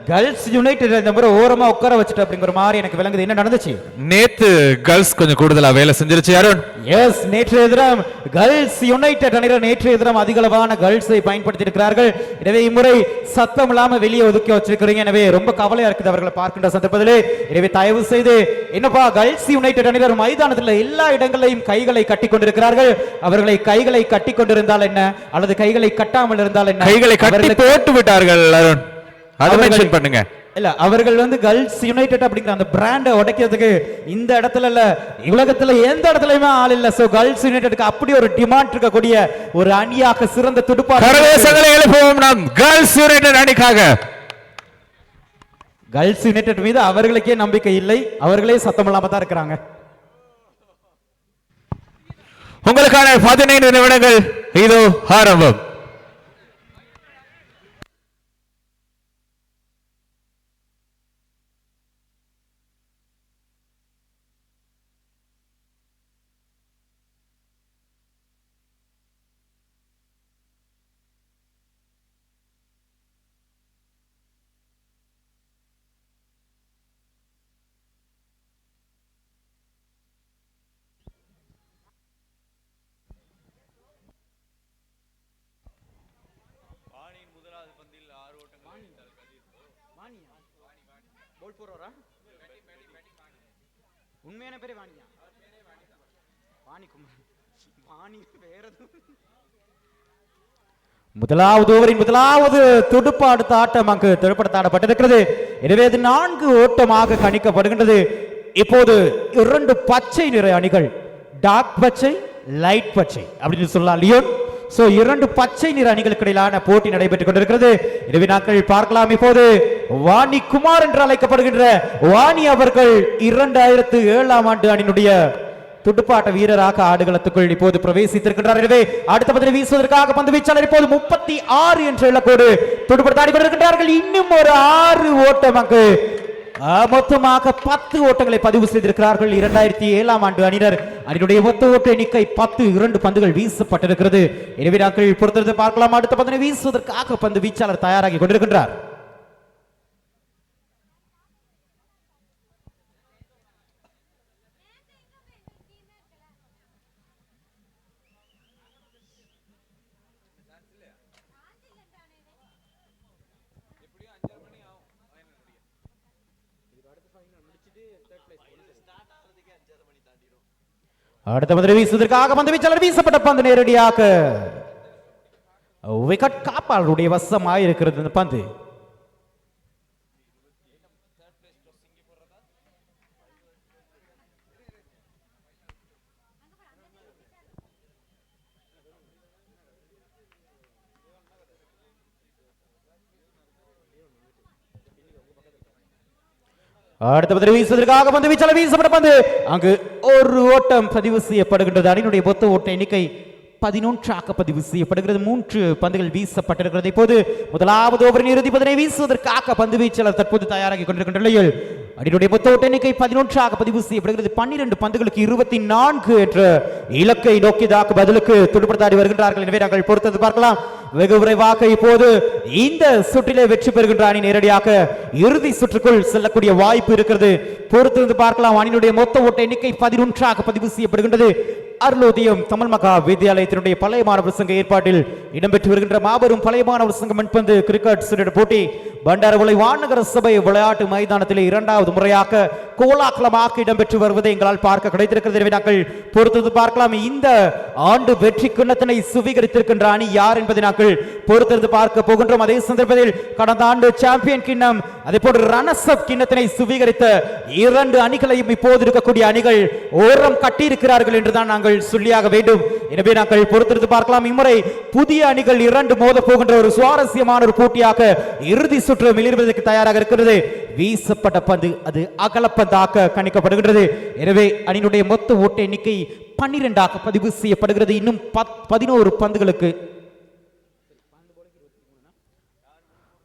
கேர்ள்ஸ் யுனைடெட் இந்த முறை ஓரமா உட்கார வச்சுட்டு அப்படிங்கிற மாதிரி எனக்கு விளங்குது. என்ன நடந்துச்சு? நேத்து கேர்ள்ஸ் கொஞ்சம் கூடுதலா வேலை செஞ்சிருச்சு அருண். எஸ், நேற்றைய தினம் கேர்ள்ஸ் யுனைடெட் அணியினர் நேற்றைய தினம் அதிகளவான கேர்ள்ஸை பயன்படுத்தி இருக்கிறார்கள். எனவே இம்முறை சத்தம் இல்லாம வெளியே ஒதுக்கி வச்சிருக்கிறீங்க. எனவே ரொம்ப கவலையா இருக்குது அவர்களை பார்க்கின்ற சந்தர்ப்பத்திலே. எனவே தயவு செய்து என்னப்பா, கேர்ள்ஸ் யுனைடெட் அணியினர் மைதானத்தில் எல்லா இடங்களையும் கைகளை கட்டி கொண்டிருக்கிறார்கள். அவர்களை கைகளை கட்டி கொண்டிருந்தால் என்ன, அல்லது கைகளை கட்டாமல் இருந்தால் என்ன? கைகளை கட்டி போட்டு விட்டார்கள் அருண், அதை மென்ஷன் பண்ணுங்க. இல்ல, அவர்கள் கேர்ள்ஸ் யுனைடெட் அப்படிங்கிற அந்த பிராண்டை உடைக்கிறதுக்கு இந்த இடத்துல இல்ல, உலகத்துல எந்த இடத்துலயுமே ஆள் இல்ல. சோ கேர்ள்ஸ் யுனைடெட்க்கு அப்படி ஒரு டிமாண்ட் இருக்கக்கூடிய ஒரு அணியாக சிறந்த துடுப்பாட்ட கரவேசங்களை எழுப்புவோம் நாம் கேர்ள்ஸ் யுனைடெட் அணிக்காக. கேர்ள்ஸ் யுனைடெட் மீது அவர்களுக்கே நம்பிக்கை இல்லை, அவர்களே சத்தம் இல்லாம தான் இருக்கிறாங்க. உங்களுக்கான 15 நிமிடங்கள் இதோ ஆரம்பம். உண்மையான பேரே வாணியா? வாணி குமார். வாணி வேற முதலாவது ஓவரின் முதலாவது துடுப்பாடுத்த ஆட்டம் அங்கு திரைப்படத்தாடப்பட்டிருக்கிறது. எனவே இது 4 ஓட்டமாக கணிக்கப்படுகின்றது. இப்போது 2 பச்சை நிற அணிகள், டார்க் பச்சை, லைட் பச்சை அப்படின்னு சொல்லலாம் லியோன். சோ 2 பச்சை நிற அணிகளுக்கு இடையிலான போட்டி நடைபெற்றுக் கொண்டிருக்கிறது. எனவே நாங்கள் பார்க்கலாம். இப்போது வாணி குமார் என்று அழைக்கப்படுகின்ற வாணி அவர்கள் 2007ஆம் ஆண்டு அணியினுடைய துடுப்பாட்ட வீரராக ஆடுகளத்துக்குள் இப்போது பிரவேசித்திருக்கின்றார். எனவே அடுத்த பதிலை வீசுவதற்காக பந்து வீச்சாளர் இப்போது 36 என்ற இலக்கோடு துடுப்பாடி கொண்டிருக்கின்றார்கள். இன்னும் ஒரு 6 ஓட்டம் அங்கு மொத்தமாக 10 ஓட்டங்களை பதிவு செய்திருக்கிறார்கள் 2007ஆம் ஆண்டு அணியினர். அணியினுடைய மொத்த ஓட்ட எண்ணிக்கை 10. 2 பந்துகள் வீசப்பட்டிருக்கிறது. எனவே நாங்கள் பொறுத்திருந்து பார்க்கலாம். அடுத்த பந்தினை வீசுவதற்காக பந்து வீச்சாளர் தயாராகி கொண்டிருக்கின்றார். அடுத்த பந்து வீசுவதற்காக பந்து வீச்சாளர் வீசப்பட்ட பந்து நேரடியாக விக்கெட் காப்பாளருடைய வசமாக இருக்கிறது. இந்த பந்து அடுத்த பந்து வீசுவதற்காக பந்து வீச்சாளர் வீசப்பட்ட பந்து அங்கு ஒரு ஓட்டம் பதிவு செய்யப்படுகின்றது. அணியினுடைய மொத்த ஓட்ட எண்ணிக்கை 11ஆக பதிவு செய்யப்படுகிறது. 3 பந்துகள் வீசப்பட்டிருக்கிறது. இப்போது முதலாவது ஓவரின் இறுதி பந்தினை வீசுவதற்காக பந்து வீச்சாளர் தற்போது தயாராகி கொண்டிருக்கின்ற நிலையில் அணியினுடைய மொத்த ஓட்ட எண்ணிக்கை 11ஆக பதிவு செய்யப்படுகிறது. 12 பந்துகளுக்கு 24 என்ற இலக்கை நோக்கியதாக பதிலுக்கு துடுப்படுத்தாடி வருகின்றார்கள். எனவே நாங்கள் பொறுத்தது பார்க்கலாம். வெகு விரைவாக இப்போது இந்த சுற்றிலே வெற்றி பெறுகின்ற அணி நேரடியாக இறுதி சுற்றுக்குள் செல்லக்கூடிய வாய்ப்பு இருக்கிறது. பொறுத்திருந்து பார்க்கலாம். அணியினுடைய மொத்த ஓட்ட எண்ணிக்கை 11ஆக பதிவு செய்யப்படுகின்றது. அருளோதயம் தமிழ் மகா வித்தியாலயத்தினுடைய பழைய மாணவர் சங்க ஏற்பாட்டில் இடம்பெற்று வருகின்ற மாபெரும் பழைய மாணவர் சங்க மண்பந்து கிரிக்கெட் சுற்று போட்டி பண்டாரவளை வானகர சபை விளையாட்டு மைதானத்திலே 2வது முறையாக கோலாகலமாக இடம்பெற்று வருவதை எங்களால் பார்க்க கிடைத்திருக்கிறது. எனவே நாங்கள் பொறுத்தது பார்க்கலாம். இந்த ஆண்டு வெற்றி கிண்ணத்தினை சுவீகரித்திருக்கின்ற அணி யார் என்பதை நாங்கள் பொறுத்திருந்து பார்க்க போகின்றோம். அதே சந்தர்ப்பத்தில் கடந்த ஆண்டு சாம்பியன் கிண்ணம் அதே போன்று ரன்னர்ஸ் அப் கிண்ணத்தினை சுவீகரித்த 2 அணிகளையும் இப்போது இருக்கக்கூடிய அணிகள் ஓரம் கட்டியிருக்கிறார்கள் என்றுதான் நாங்கள் சொல்லியாக வேண்டும். எனவே நாங்கள் பொறுத்திருந்து பார்க்கலாம். இம்முறை புதிய அணிகள் 2 மோத போகின்ற ஒரு சுவாரஸ்யமான ஒரு போட்டியாக இறுதி சுற்று மிளிர்வதற்கு தயாராக இருக்கிறது. வீசப்பட்ட பந்து அது அகலப்பந்தாக கணிக்கப்படுகின்றது. எனவே அணியினுடைய மொத்த ஓட்ட எண்ணிக்கை 12ஆக பதிவு செய்யப்படுகிறது. இன்னும் 11 பந்துகளுக்கு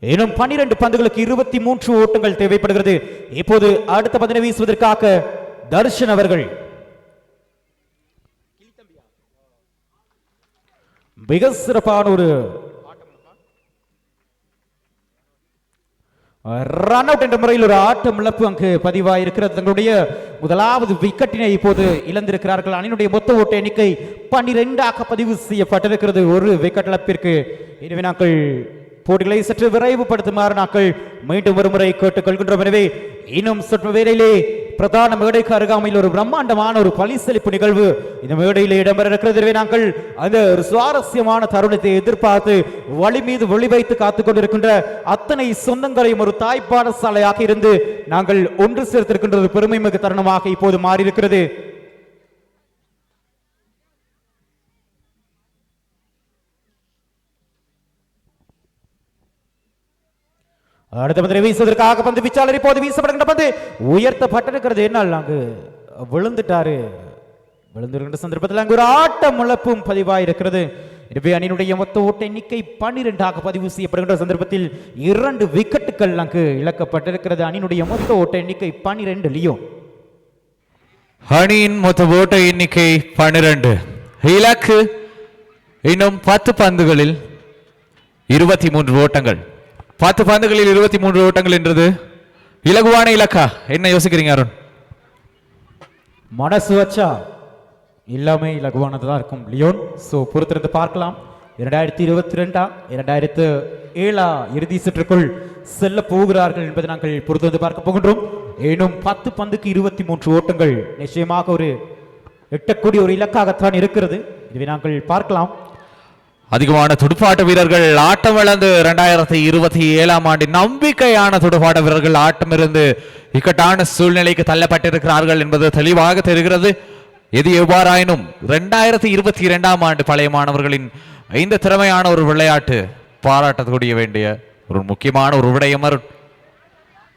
12 பந்துகளுக்கு 23 ஓட்டங்கள் தேவைப்படுகிறது. இப்போது அடுத்த பந்தினை வீசுவதற்காக தர்ஷன் அவர்கள் மிக சிறப்பான ஒரு ரன் அவுட் என்ற முறையில் ஒரு ஆட்டம் இழப்பு அங்கு பதிவாயிருக்கிறது. தங்களுடைய முதலாவது விக்கெட்டினை இப்போது இழந்திருக்கிறார்கள். அணியினுடைய மொத்த ஓட்ட எண்ணிக்கை 12ஆக பதிவு செய்யப்பட்டிருக்கிறது ஒரு விக்கெட் இழப்பிற்கு. எனவே நாங்கள் போட்டிகளை சற்று விரைவுபடுத்துமாறு நாங்கள் மீண்டும் ஒருமுறை கேட்டுக்கொள்கின்றோம். எனவே இன்னும் சற்று வேளையிலே பிரதான மேடைக்கு அருகாமையில் ஒரு பிரம்மாண்டமான ஒரு பரிசளிப்பு நிகழ்வு இந்த மேடையில் இடம்பெற இருக்கிறது. எனவே நாங்கள் அந்த ஒரு சுவாரஸ்யமான தருணத்தை எதிர்பார்த்து வழி மீது ஒளிவைத்து காத்துக் கொண்டிருக்கின்ற அத்தனை சொந்தங்களையும் ஒரு தாய் பாடசாலையாக இருந்து நாங்கள் ஒன்று சேர்த்திருக்கின்ற ஒரு பெருமை மிகு தருணமாக இப்போது மாறியிருக்கிறது. அடுத்த பந்தினை வீசுவதற்காக பந்து வீச்சாளர் இப்போது வீசப்படுகின்ற பந்து உயர்த்தப்பட்டிருக்கிறது. என்னால் அங்கு விழுந்துட்டாரு விழுந்திருக்கின்ற சந்தர்ப்பத்தில் அங்கு ஒரு ஆட்டம் முழப்பும் பதிவாயிருக்கிறது. எனவே அணியினுடைய மொத்த ஓட்ட எண்ணிக்கை 12 பதிவு செய்யப்படுகின்ற சந்தர்ப்பத்தில் 2 விக்கெட்டுகள் அங்கு இழக்கப்பட்டிருக்கிறது. அணியினுடைய மொத்த ஓட்ட எண்ணிக்கை 12. லியோன் அணியின் மொத்த ஓட்ட எண்ணிக்கை 12. இலக்கு இன்னும் 10 பந்துகளில் 23 ஓட்டங்கள். 10 பந்துகளில் 23 ஓட்டங்கள் என்றது இலகுவான இலக்கா? என்ன யோசிக்கிறீங்க அருண்? மனசு வச்சா எல்லாமே இலகுவானதாக இருக்கும் லியோன். ஸோ பொறுத்திருந்து பார்க்கலாம். 2022 2007 இறுதி சுற்றுக்குள் செல்ல போகிறார்கள் என்பதை நாங்கள் பொறுத்திருந்து பார்க்க போகின்றோம். இன்னும் 10 பந்துக்கு 23 ஓட்டங்கள் நிச்சயமாக ஒரு எட்டக்கூடிய ஒரு இலக்காகத்தான் இருக்கிறது. இதை நாங்கள் பார்க்கலாம். அதிகமான துடுப்பாட்ட வீரர்கள் ஆட்டம் இழந்து 2027 ஆண்டின் நம்பிக்கையான துடுப்பாட்ட வீரர்கள் ஆட்டம் இருந்து இக்கட்டான சூழ்நிலைக்கு தள்ளப்பட்டிருக்கிறார்கள் என்பது தெளிவாக தெரிகிறது. எது எவ்வாறாயினும் 2022 ஆண்டு பழைய மாணவர்களின் இந்த திறமையான ஒரு விளையாட்டு பாராட்டக்கூடிய வேண்டிய ஒரு முக்கியமான ஒரு விடயம்.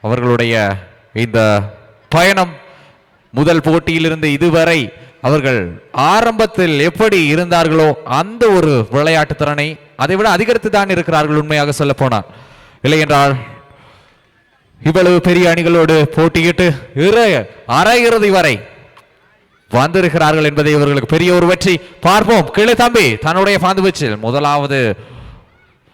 அவர்களுடைய இந்த பயணம் முதல் போட்டியிலிருந்து இதுவரை அவர்கள் ஆரம்பத்தில் எப்படி இருந்தார்களோ அந்த ஒரு விளையாட்டு திறனை அதை விட அதிகரித்து தான் இருக்கிறார்கள் உண்மையாக சொல்ல போனார். இல்லை என்றால் இவ்வளவு பெரிய அணிகளோடு போட்டியிட்டு அரையிறுதி வரை வந்திருக்கிறார்கள் என்பதை இவர்களுக்கு பெரிய ஒரு வெற்றி. பார்ப்போம். கிளை தம்பி தன்னுடைய பந்து வீச்சில் முதலாவது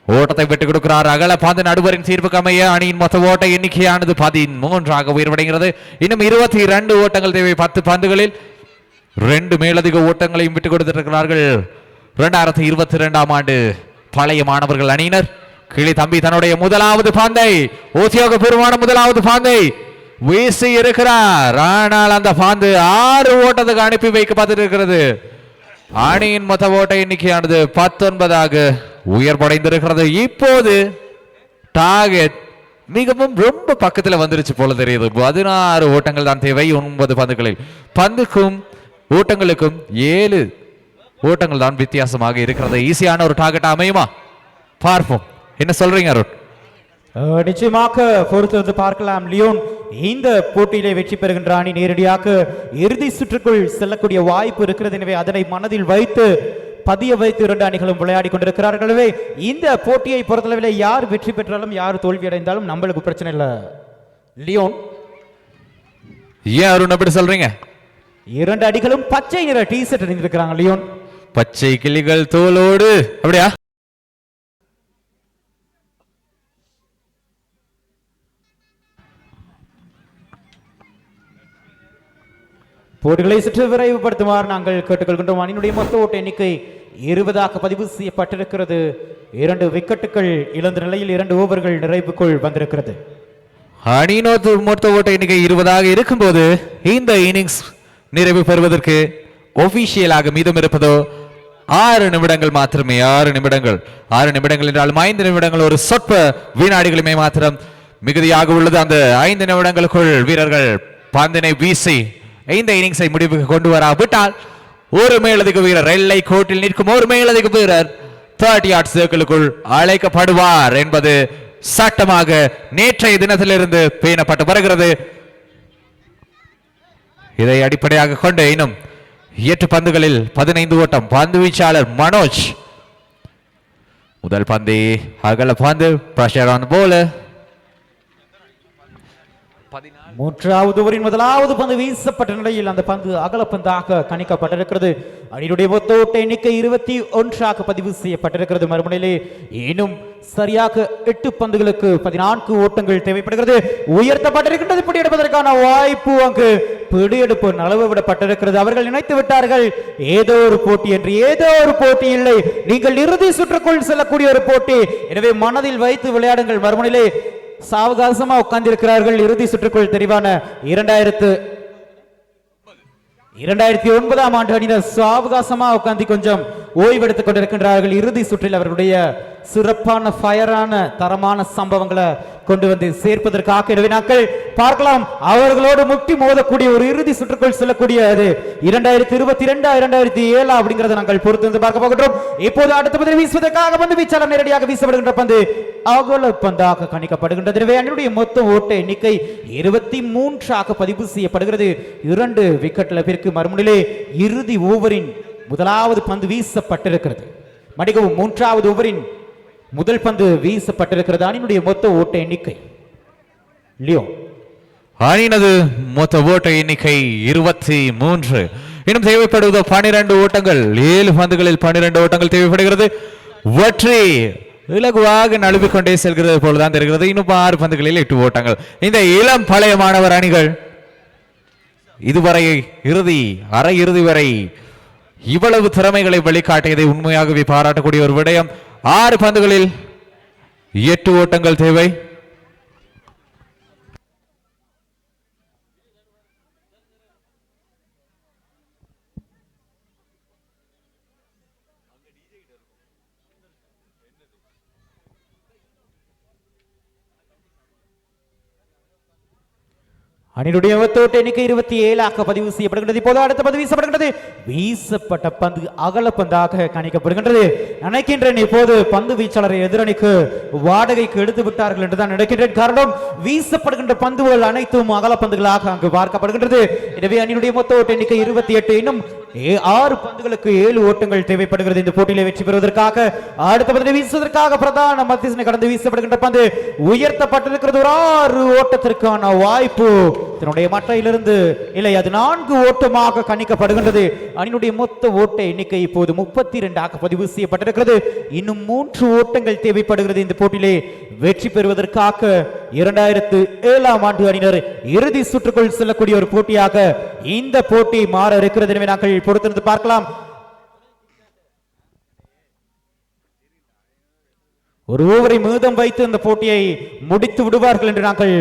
ஓட்டத்தை விட்டுக் கொடுக்கிறார். அகல பந்து நடுவரின் தீர்ப்புக்கு அமைய அணியின் மொத்த ஓட்ட எண்ணிக்கையானது 13 உயர்வடைகிறது. இன்னும் 22 ஓட்டங்கள் தேவை. 10 பந்துகளில் 2 மேலதிக ஓட்டங்களையும் விட்டுக் கொடுத்திருக்கிறார்கள் 2022 ஆண்டு பழைய மாணவர்கள் அணியினர். கிளி தம்பி தன்னுடைய முதலாவது பந்தை உத்தியோகபூர்வமான முதலாவது பந்தை வீசி இருக்கிறார். ஆனால் அந்த பந்து 6 ஓட்டத்துக்கு அனுப்பி வைக்கப்பட்டிருக்கிறது. அணியின் மொத்த ஓட்ட எண்ணிக்கையானது 19 உயர்வடைந்திருக்கிறது. இப்போது டார்கெட் மிகவும் ரொம்ப பக்கத்தில் வந்துருச்சு போல தெரியுது. 16 ஓட்டங்கள் தான் தேவை 9 பந்துகளில். பந்துக்கும் ஓட்டங்களுக்கும் 7 ஓட்டங்கள் தான் வித்தியாசமாக இருக்கிறது. ஈஸியான ஒரு டார்கெட் அமையுமா? பார்ப்போம். என்ன சொல்றீங்க அருண்? நிச்சயமாக பொறுத்திருந்து பார்க்கலாம் லியோன். இந்த போட்டியிலே வெற்றி பெறுகின்ற அணி நேரடியாக இறுதி சுற்றுக்குள் செல்லக்கூடிய வாய்ப்பு இருக்கிறது. எனவே அதனை மனதில் வைத்து பதிய வைத்து 2 அணிகளும் விளையாடி கொண்டிருக்கிறார்கள். இந்த போட்டியை பொறுத்தளவில் யார் வெற்றி பெற்றாலும் யார் தோல்வி அடைந்தாலும் நம்மளுக்கு பிரச்சனை இல்லை லியோன். ஏன் அருண் அப்படி சொல்றீங்க? 2 அணிகளும் பச்சை நிற டி ஷர்ட் அணிந்திருக்கிறாங்க லியோன். பச்சை கிளிகள் தோலோடு அப்படியா? போட்டிகளை சற்று விரைவுபடுத்துமாறு நாங்கள் கேட்டுக்கொள்கின்றோம். அணியினுடைய மொத்த ஓட்ட எண்ணிக்கை 20 பதிவு செய்யப்பட்டிருக்கிறது. 2 விக்கெட்டுகள் இழந்த நிலையில் 2 ஓவர்கள் நிறைவுக்குள் வந்திருக்கிறது. அணியினோடு மொத்த ஓட்ட எண்ணிக்கை 20 இருக்கும்போது இந்த இன்னிங்ஸ் நிறைவு பெறுவதற்கு ஒபிஷியலாக மீதம் இருப்பதோ 6 நிமிடங்கள் மாத்திரமே. 6 நிமிடங்கள் என்றாலும் 5 நிமிடங்கள் ஒரு சொற்ப வினாடிகளுமே மாத்திரம் மிகுதியாக உள்ளது. அந்த 5 நிமிடங்களுக்குள் வீரர்கள் பந்தினை வீசி இந்த இன்னிங்ஸை முடிவுக்கு கொண்டு வராவிட்டால் ஒரு மேலதிக வீரர் எல்லை கோட்டில் நிற்கும் ஒரு மேலதிக வீரர் 30 யார்ட் சர்க்கிளுக்குள் அழைக்கப்படுவார் என்பது சட்டமாக நேற்றைய தினத்திலிருந்து பேணப்பட்டு வருகிறது. இதை அடிப்படையாக கொண்டு இன்னும் 8 பந்துகளில் 15 ஓட்டம். பந்து வீச்சாளர் மனோஜ். முதல் பந்து அகல பந்து, பிரஷர் ஆன் போல. 3வது ஓவரின் முதலாவது பந்து வீசப்பட்ட நிலையில் அந்த பந்து அகலப்பந்தாக கணிக்கப்பட்டிருக்கிறது. அணியுடைய மொத்த ஓட்ட எண்ணிக்கை 21 பதிவு செய்யப்பட்டிருக்கிறது. மறுமுனையிலே இன்னும் சரியாக 8 பந்துகளுக்கு 14 ஓட்டங்கள் தேவைப்படுகிறது. உயர்த்தப்பட்டிருக்கின்றது. பிடியெடுப்பதற்கான வாய்ப்பு அங்கு பிடியெடுப்பு நழுவ விடப்பட்டிருக்கிறது. அவர்கள் நினைத்து விட்டார்கள் ஏதோ ஒரு போட்டி என்று. ஏதோ ஒரு போட்டி இல்லை, நீங்கள் இறுதி சுற்றுக்குள் செல்லக்கூடிய ஒரு போட்டி. எனவே மனதில் வைத்து விளையாடுங்கள். மறுமுனையிலே சாவகாசமா உட்கார்ந்திருக்கிறார்கள். இறுதி சுற்றுக்குள் தெரிவான 2009 ஆண்டு அணியினர் சாவகாசமா உட்கார்ந்து கொஞ்சம் ஓய்வெடுத்துக் கொண்டிருக்கின்றார்கள். இறுதி சுற்றில் அவர்களுடைய சிறப்பான ஃபயரான தரமான சம்பவங்களை கொண்டு வந்து சேர்ப்பதற்காக எனவே நாங்கள் பார்க்கலாம். அவர்களோடு முட்டி மோதக்கூடிய ஒரு இறுதி சுற்றுக்குள் செல்லக்கூடிய அது 2022 2007 அப்படிங்கறத நாங்கள் பொறுத்து வந்து பார்க்க போகின்றோம். இப்போது அடுத்த பந்து வீசுவதற்காக பந்து வீச்சாளர் நேரடியாக வீசப்படுகின்ற பந்து அகல பந்தாக கணிக்கப்படுகின்றது. எனவே அணியுடைய மொத்த ஓட்ட எண்ணிக்கை 23 பதிவு செய்யப்படுகிறது. 2 விக்கெட் இழப்பிற்கு மறுமுனையிலே இறுதி ஓவரின் முதலாவது பந்து வீசப்பட்டிருக்கிறது. மடிக்கவும் 3வது ஓவரின் முதல் பந்து வீசப்பட்டிருக்கிறது. அணியினுடைய மொத்த ஓட்ட எண்ணிக்கை லியோ அணியினது மொத்த ஓட்ட எண்ணிக்கை 23. இன்னும் தேவைப்படுவது 12 ஓட்டங்கள். 7 பந்துகளில் 12 ஓட்டங்கள் தேவைப்படுகிறது. வெற்றி இலகுவாக நழுவிக் கொண்டே செல்கிறது போலதான் தெரிகிறது. இன்னும் 6 பந்துகளில் 8 ஓட்டங்கள். இந்த இளம் பழைய மாணவர் அணிகள் இதுவரை அரை இறுதி வரை இவ்வளவு திறமைகளை வெளிக்காட்டியதை உண்மையாகவே பாராட்டக்கூடிய ஒரு விடயம். 6 பந்துகளில் 8 ஓட்டங்கள் தேவை. அணியுடைய மொத்த எண்ணிக்கை 27 பதிவு செய்யப்படுகின்றது. இப்போது அடுத்த பந்து வீசப்படுகின்றது. வீசப்பட்ட பந்து அகல பந்தாக கணிக்கப்படுகின்றது. நினைக்கின்றேன் இப்போது பந்து வீச்சாளரை எதிரணிக்கு வாடகைக்கு எடுத்து விட்டார்கள் என்றுதான் நினைக்கின்றேன். காரணம் வீசப்படுகின்ற பந்துகள் அனைத்தும் அகல பந்துகளாக அங்கு பார்க்கப்படுகின்றது. எனவே அணியுடைய மொத்த ஓட்ட எண்ணிக்கை 28. இன்னும் 6 பந்துகளுக்கு 7 ஓட்டங்கள் தேவைப்படுகிறது இந்த போட்டியிலே வெற்றி பெறுவதற்காக. அடுத்த பந்து வீசுவதற்காக பிரதான மத்தியஸ்தனை கடந்து வீசப்படுகின்ற பந்து உயர்த்தப்பட்டிருக்கிறது. ஒரு 6 ஓட்டத்திற்கான வாய்ப்பு தன்னுடைய மட்டையிலிருந்து இல்லை, அது 4 ஓட்டமாக கணிக்கப்படுகின்றது. அணியினுடைய மொத்த ஓட்ட எண்ணிக்கை இப்போது 32 பதிவு செய்யப்பட்டிருக்கிறது. இன்னும் 3 ஓட்டங்கள் தேவைப்படுகிறது இந்த போட்டியிலே வெற்றி பெறுவதற்காக. 2007 ஆண்டு அணியினர் இறுதி சுற்றுக்குள் செல்லக்கூடிய ஒரு போட்டியாக இந்த போட்டி மாற இருக்கிறது. எனவே நாங்கள் பொறுத்திருந்து பார்க்கலாம். ஒரு ஓவரை மீதம் வைத்து இந்த போட்டியை முடித்து விடுவார்கள் என்று நாங்கள்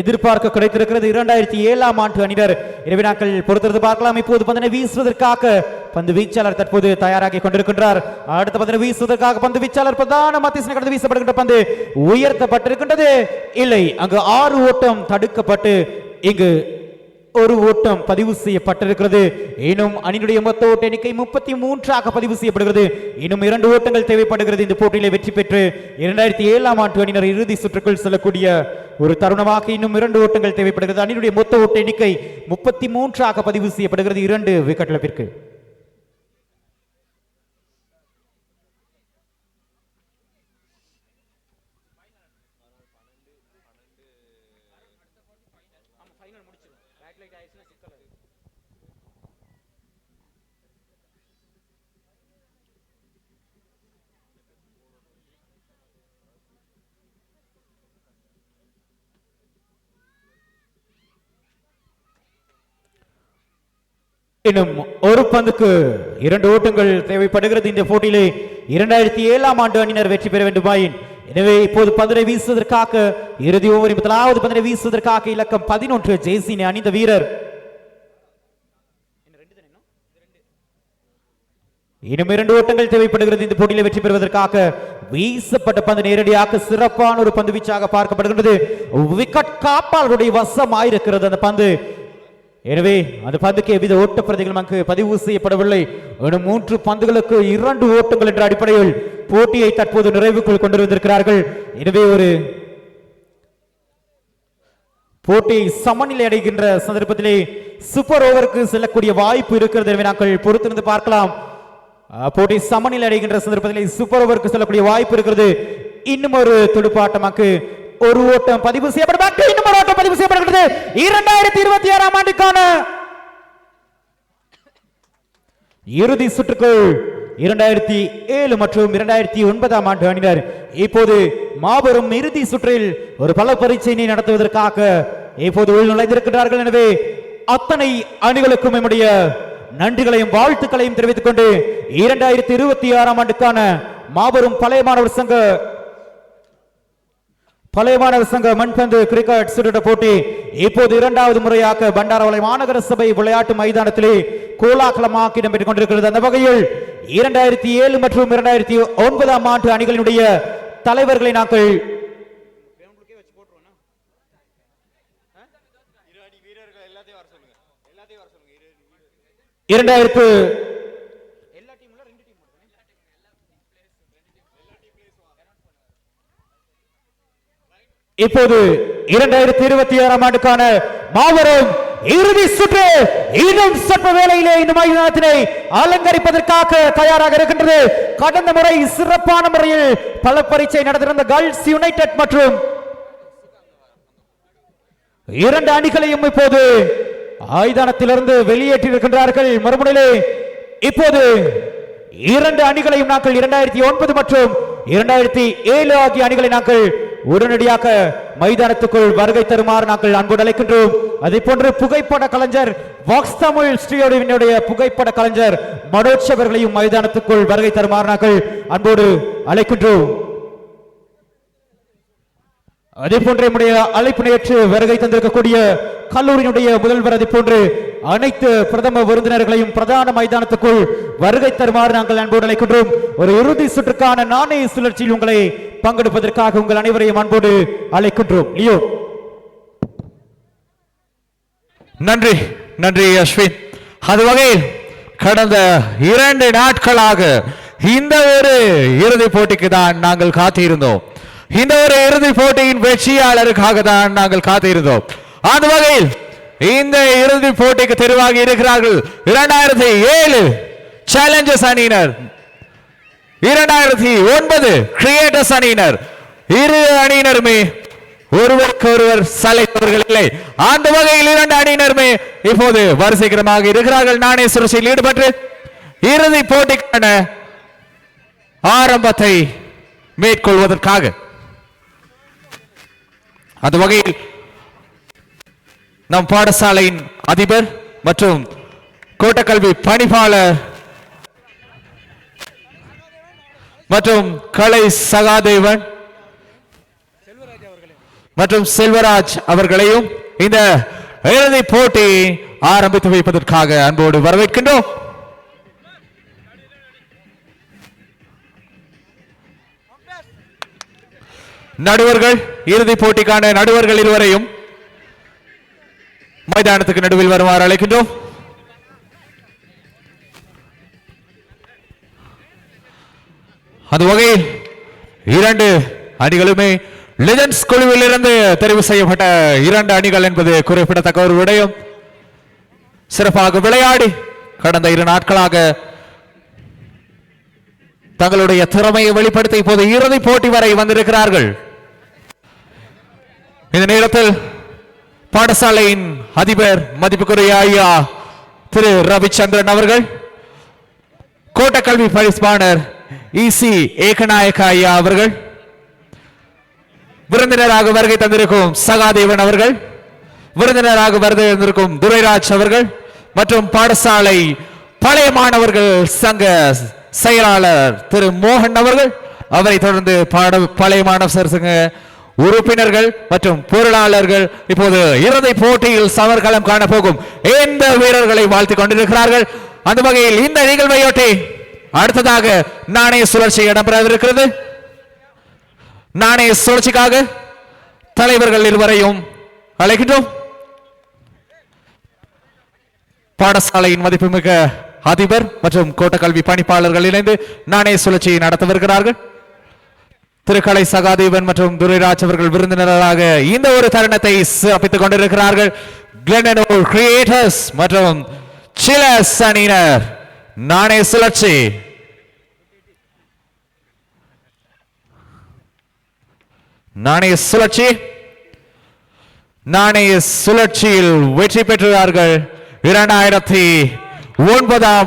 எதிர்பார்க்க கிடைத்திருக்கிறது 2007 ஆண்டு அணியினர். எனவே நாங்கள் பொறுத்திருந்து பார்க்கலாம். இப்போது பந்தினை வீசுவதற்காக பந்து வீச்சாளர் தற்போது தயாராகி கொண்டிருக்கின்றார். அடுத்த பந்தினை வீசுவதற்காக பந்து வீச்சாளர் பிரதான மத்தியஸ்தனை கடந்து வீசப்படுகின்ற பந்து உயர்த்தப்பட்டிருக்கின்றது. இல்லை, அங்கு 6 ஓட்டம் தடுக்கப்பட்டு இங்கு ஒரு ஓட்டம் பதிவு செய்யப்பட்டிருக்கிறது. இன்னும் அணியினுடைய மொத்த ஓட்ட எண்ணிக்கை 33 பதிவு செய்யப்படுகிறது. இன்னும் 2 ஓட்டங்கள் தேவைப்படுகிறது இந்த போட்டியிலே வெற்றி பெற்று 2007 ஆண்டு அணியினர் இறுதி சுற்றுக்குள் செல்லக்கூடிய ஒரு தருணமாக. இன்னும் 2 ஓட்டங்கள் தேவைப்படுகிறது. அணியினுடைய மொத்த ஓட்ட எண்ணிக்கை 33 பதிவு செய்யப்படுகிறது 2 விக்கெட் இழப்பிற்கு. இன்னும் ஒரு பந்துக்கு 2 ஓட்டங்கள் தேவைப்படுகிறது இந்த போட்டியிலே 2007 ஆண்டு அணியினர் வெற்றி பெற வேண்டுமாயின். எனவே இப்போது பந்தினை வீசுவதற்காக இறுதி ஓவரின் முதலாவது பந்தினை வீசுவதற்காக இலக்கம் 11 ஜெய்சினை அணிந்த வீரர். இன்னும் 2 ஓட்டங்கள் தேவைப்படுகிறது இந்த போட்டியிலே வெற்றி பெறுவதற்காக. வீசப்பட்ட பந்து நேரடியாக சிறப்பான ஒரு பந்து வீச்சாக பார்க்கப்படுகின்றது. விக்கெட் காப்பாளருடைய வசமாயிருக்கிறது அந்த பந்து. எனவே அந்த பந்துக்கு எவ்வித ஓட்ட பிரதிகளும் அங்கு பதிவு செய்யப்படவில்லை. 3 பந்துகளுக்கு 2 ஓட்டங்கள் என்ற அடிப்படையில் போட்டியை தற்போது நிறைவுக்குள் கொண்டு வந்திருக்கிறார்கள். எனவே ஒரு போட்டி சமநிலை அடைகின்ற சந்தர்ப்பத்திலே சூப்பர் ஓவருக்கு செல்லக்கூடிய வாய்ப்பு இருக்கிறது. எனவே நாங்கள் பொறுத்திருந்து பார்க்கலாம். போட்டி சமநிலை அடைகின்ற சந்தர்ப்பத்திலே சூப்பர் ஓவருக்கு செல்லக்கூடிய வாய்ப்பு இருக்கிறது. இன்னும் ஒரு துடுப்பாட்டமாக்கு ஒரு ஓட்டம் பதிவு செய்யப்படும். இன்னும் ஒரு ஓட்டம் பதிவு செய்யப்படுகிறது. 2026 ஆண்டுக்கான இறுதி சுற்றுக்குள் 2007 மற்றும் 2009 ஆண்டு அணியினர் இப்போது மாபெரும் இறுதி சுற்றில் ஒரு பல பரீட்சையினை நடத்துவதற்காக இப்போது உள்நுழைந்திருக்கிறார்கள். எனவே அத்தனை அணிகளுக்கும் நம்முடைய நன்றிகளையும் வாழ்த்துக்களையும் தெரிவித்துக் கொண்டு 2026 ஆண்டுக்கான மாபெரும் பழைய மாணவர் சங்க மண்பந்து கிரிக்கெட் சுற்று போட்டி இப்போது 2வது முறையாக பண்டாரவளை மாநகர சபை விளையாட்டு மைதானத்திலே கோலாகலமாக இடம்பெற்றுக் கொண்டிருக்கிறது. அந்த வகையில் 2007 மற்றும் 2009 ஆண்டு அணிகளினுடைய தலைவர்களை நாங்கள் இப்போது 2026 ஆண்டுக்கான மாபெரும் இறுதி சுற்று இன்னும் சற்று வேளையிலே இந்த மைதானத்தினை அலங்கரிப்பதற்காக தயாராக இருக்கின்றது. கடந்த முறை சிறப்பான முறையில் பல பரீட்சை நடந்திருந்த கேர்ள்ஸ் யுனைடெட் மற்றும் இரண்டு அணிகளையும் இப்போது மைதானத்திலிருந்து வெளியேற்றியிருக்கின்றார்கள். மறுமுனையிலே இப்போது இரண்டு அணிகளையும் நாங்கள் 2009 மற்றும் 2007 ஆகிய அணிகளை நாங்கள் உடனடியாக மைதானத்துக்குள் வருகை தருமாறு நாங்கள் அன்போடு அழைக்கின்றோம். அதே போன்று புகைப்பட கலைஞர் வாக்ஸ் தமிழ் ஸ்ரீயோடைய புகைப்பட கலைஞர் மனோஜ் அவர்களையும் மைதானத்துக்குள் வருகை தருமாறு நாங்கள் அன்போடு அழைக்கின்றோம். அதே போன்ற நம்முடைய அழைப்பினை ஏற்று வருகை தந்திருக்கக்கூடிய கல்லூரியினுடைய முதல்வர் அதே போன்று அனைத்து பிரதம விருந்தினர்களையும் பிரதான மைதானத்துக்குள் வருகை தருமாறு நாங்கள் அன்போடு அழைக்கின்றோம். ஒரு இறுதி சுற்றுக்கான நாணய சுழற்சியில் உங்களை பங்கெடுப்பதற்காக உங்கள் அனைவரையும் அன்போடு அழைக்கின்றோம். லியோ, நன்றி நன்றி அஸ்வின். அது வகையில் கடந்த 2 நாட்களாக இந்த ஒரு இறுதி போட்டிக்கு தான் நாங்கள் காத்திருந்தோம். இந்த ஒரு இறுதி போட்டியின் வெற்றியாளருக்காக தான் நாங்கள் காத்திருந்தோம். அந்த வகையில் இந்த இறுதி போட்டிக்கு தெரிவாகி இருக்கிறார்கள் 2007 சேலஞ்சர்ஸ் அணியினர், 2009 கிரியேட்டர்ஸ் அணியினர். இரு அணியினருமே ஒருவருக்கு ஒருவர் சளைத்தவர்கள் இல்லை. அந்த வகையில் 2 அணியினருமே இப்போது வரிசைக்கிரமாக இருக்கிறார்கள். நாணய சுழற்சியில் ஈடுபட்டு இறுதி போட்டிக்கான ஆரம்பத்தை மேற்கொள்வதற்காக. அந்த வகையில் நம் பாடசாலையின் அதிபர் மற்றும் கோட்டக்கல்வி பணிப்பாளர் மற்றும் கலை சகாதேவன் மற்றும் செல்வராஜ் அவர்களையும் இந்த இறுதி போட்டியை ஆரம்பித்து வைப்பதற்காக அன்போடு வரவேற்கின்றோம். நடுவர்கள் இறுதி போட்டிக்கான நடுவர்கள் இருவரையும் மைதானத்துக்கு நடுவில் வருமாறு அழைக்கின்றோம். அந்த வகையில் 2 அணிகளுமே லெஜண்ட்ஸ் குழுவில் இருந்து தெரிவு செய்யப்பட்ட 2 அணிகள் என்பது குறிப்பிடத்தக்க ஒரு விடயம். சிறப்பாக விளையாடி கடந்த 2 நாட்களாக தங்களுடைய திறமையை வெளிப்படுத்தி இப்போது இறுதி போட்டி வரை வந்திருக்கிறார்கள். இந்த நேரத்தில் பாடசாலையின் அதிபர் மதிப்புக்குரிய ஐயா திரு ரவிச்சந்திரன் அவர்கள், கோட்டக்கல்வி பரிசாளர் இசி ஏகநாயக்க ஐயா அவர்கள், விருந்தினராக வருகை தந்திருக்கும் சகாதேவன் அவர்கள், விருந்தினராக வருகை தந்திருக்கும் துரைராஜ் அவர்கள் மற்றும் பாடசாலை பழைய மாணவர்கள் சங்க செயலாளர் திரு மோகன் அவர்கள், அவரை தொடர்ந்து பழைய மாணவர் சங்க உறுப்பினர்கள் மற்றும் பொருளாளர்கள் இப்போது இறுதி போட்டியில் சமர்களம் காணப்போகும் இந்த வீரர்களை வாழ்த்திக் கொண்டிருக்கிறார்கள். அந்த வகையில் இந்த நிகழ்வையொட்டி அடுத்ததாக நாணய சுழற்சி இடம்பெறவிருக்கிறது. நாணய சுழற்சிக்காக தலைவர்கள் இருவரையும் அழைக்கின்றோம். பாடசாலையின் மதிப்புமிக்க அதிபர் மற்றும் கோட்டக்கல்வி பணிப்பாளர்கள் இணைந்து நாணய சுழற்சியை நடத்தவிருக்கிறார்கள். திரு கலை சகாதேவன் மற்றும் துரைராஜ் அவர்கள் விருந்தினராக இந்த ஒரு தருணத்தை சிறப்பித்துக் கொண்டிருக்கிறார்கள். கிளெனோர் கிரியேட்டர்ஸ் மற்றும் சிலஸ் அணியினர் நாணய சுழற்சி. நாணய சுழற்சி நாணய சுழற்சியில் வெற்றி பெற்றார்கள் 2009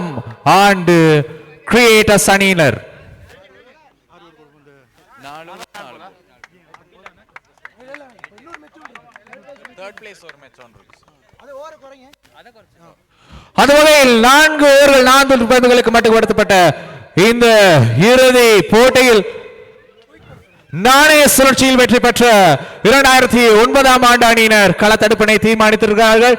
ஆண்டு கிரியேட்டர்ஸ் அணியினர். அந்த வகையில் 4 ஓவர்கள் 4 பந்துகளுக்கு மட்டுப்படுத்தப்பட்ட இந்த இறுதி போட்டியில் நாணய சுழற்சியில் வெற்றி பெற்ற 2009 ஆண்டு அணியினர் களத்தடுப்பினை தீர்மானித்திருக்கிறார்கள்.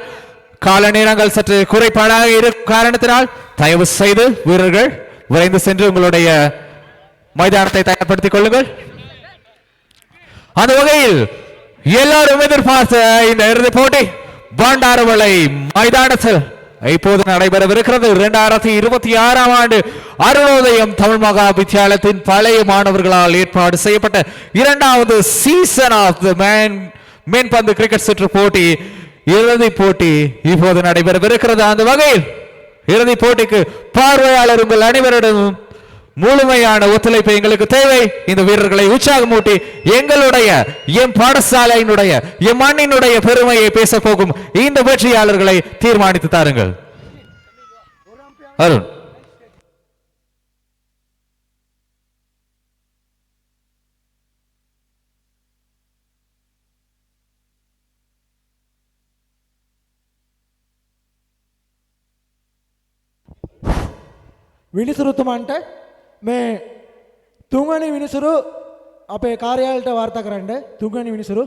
கால நேரங்கள் சற்று குறைபாடாக இருக்கும் காரணத்தினால் தயவு செய்து வீரர்கள் விரைந்து சென்று உங்களுடைய மைதானத்தை தயார்படுத்திக் கொள்ளுங்கள். அந்த வகையில் எல்லாரும் எதிர்பார்த்த இந்த இறுதிப் போட்டி பண்டாரவளை மைதானத்தில் இப்போது நடைபெறவிருக்கிறது. 2026 ஆண்டு அருணோதயம் தமிழ் மகா வித்தியாலயத்தின் பழைய மாணவர்களால் ஏற்பாடு செய்யப்பட்ட 2வது சீசன் ஆஃப் த மேன்பந்து கிரிக்கெட் சுற்று போட்டி இறுதிப் போட்டி இப்போது நடைபெறவிருக்கிறது. அந்த வகையில் இறுதிப் போட்டிக்கு பார்வையாளர் உங்கள் அனைவரிடமும் முழுமையான ஒத்துழைப்பு எங்களுக்கு தேவை. இந்த வீரர்களை உற்சாகமூட்டி எங்களுடைய எம் பாடசாலையினுடைய எம் மண்ணினுடைய பெருமையை பேச போகும் இந்த வெற்றியாளர்களை தீர்மானித்து தாருங்கள். அருண். විනිසුරුතුමන්ට මේ තුන්වැනි විනිසුරු අපේ කාර්යාලයට වාර්තා කරන්න. තුන්වැනි විනිසුරු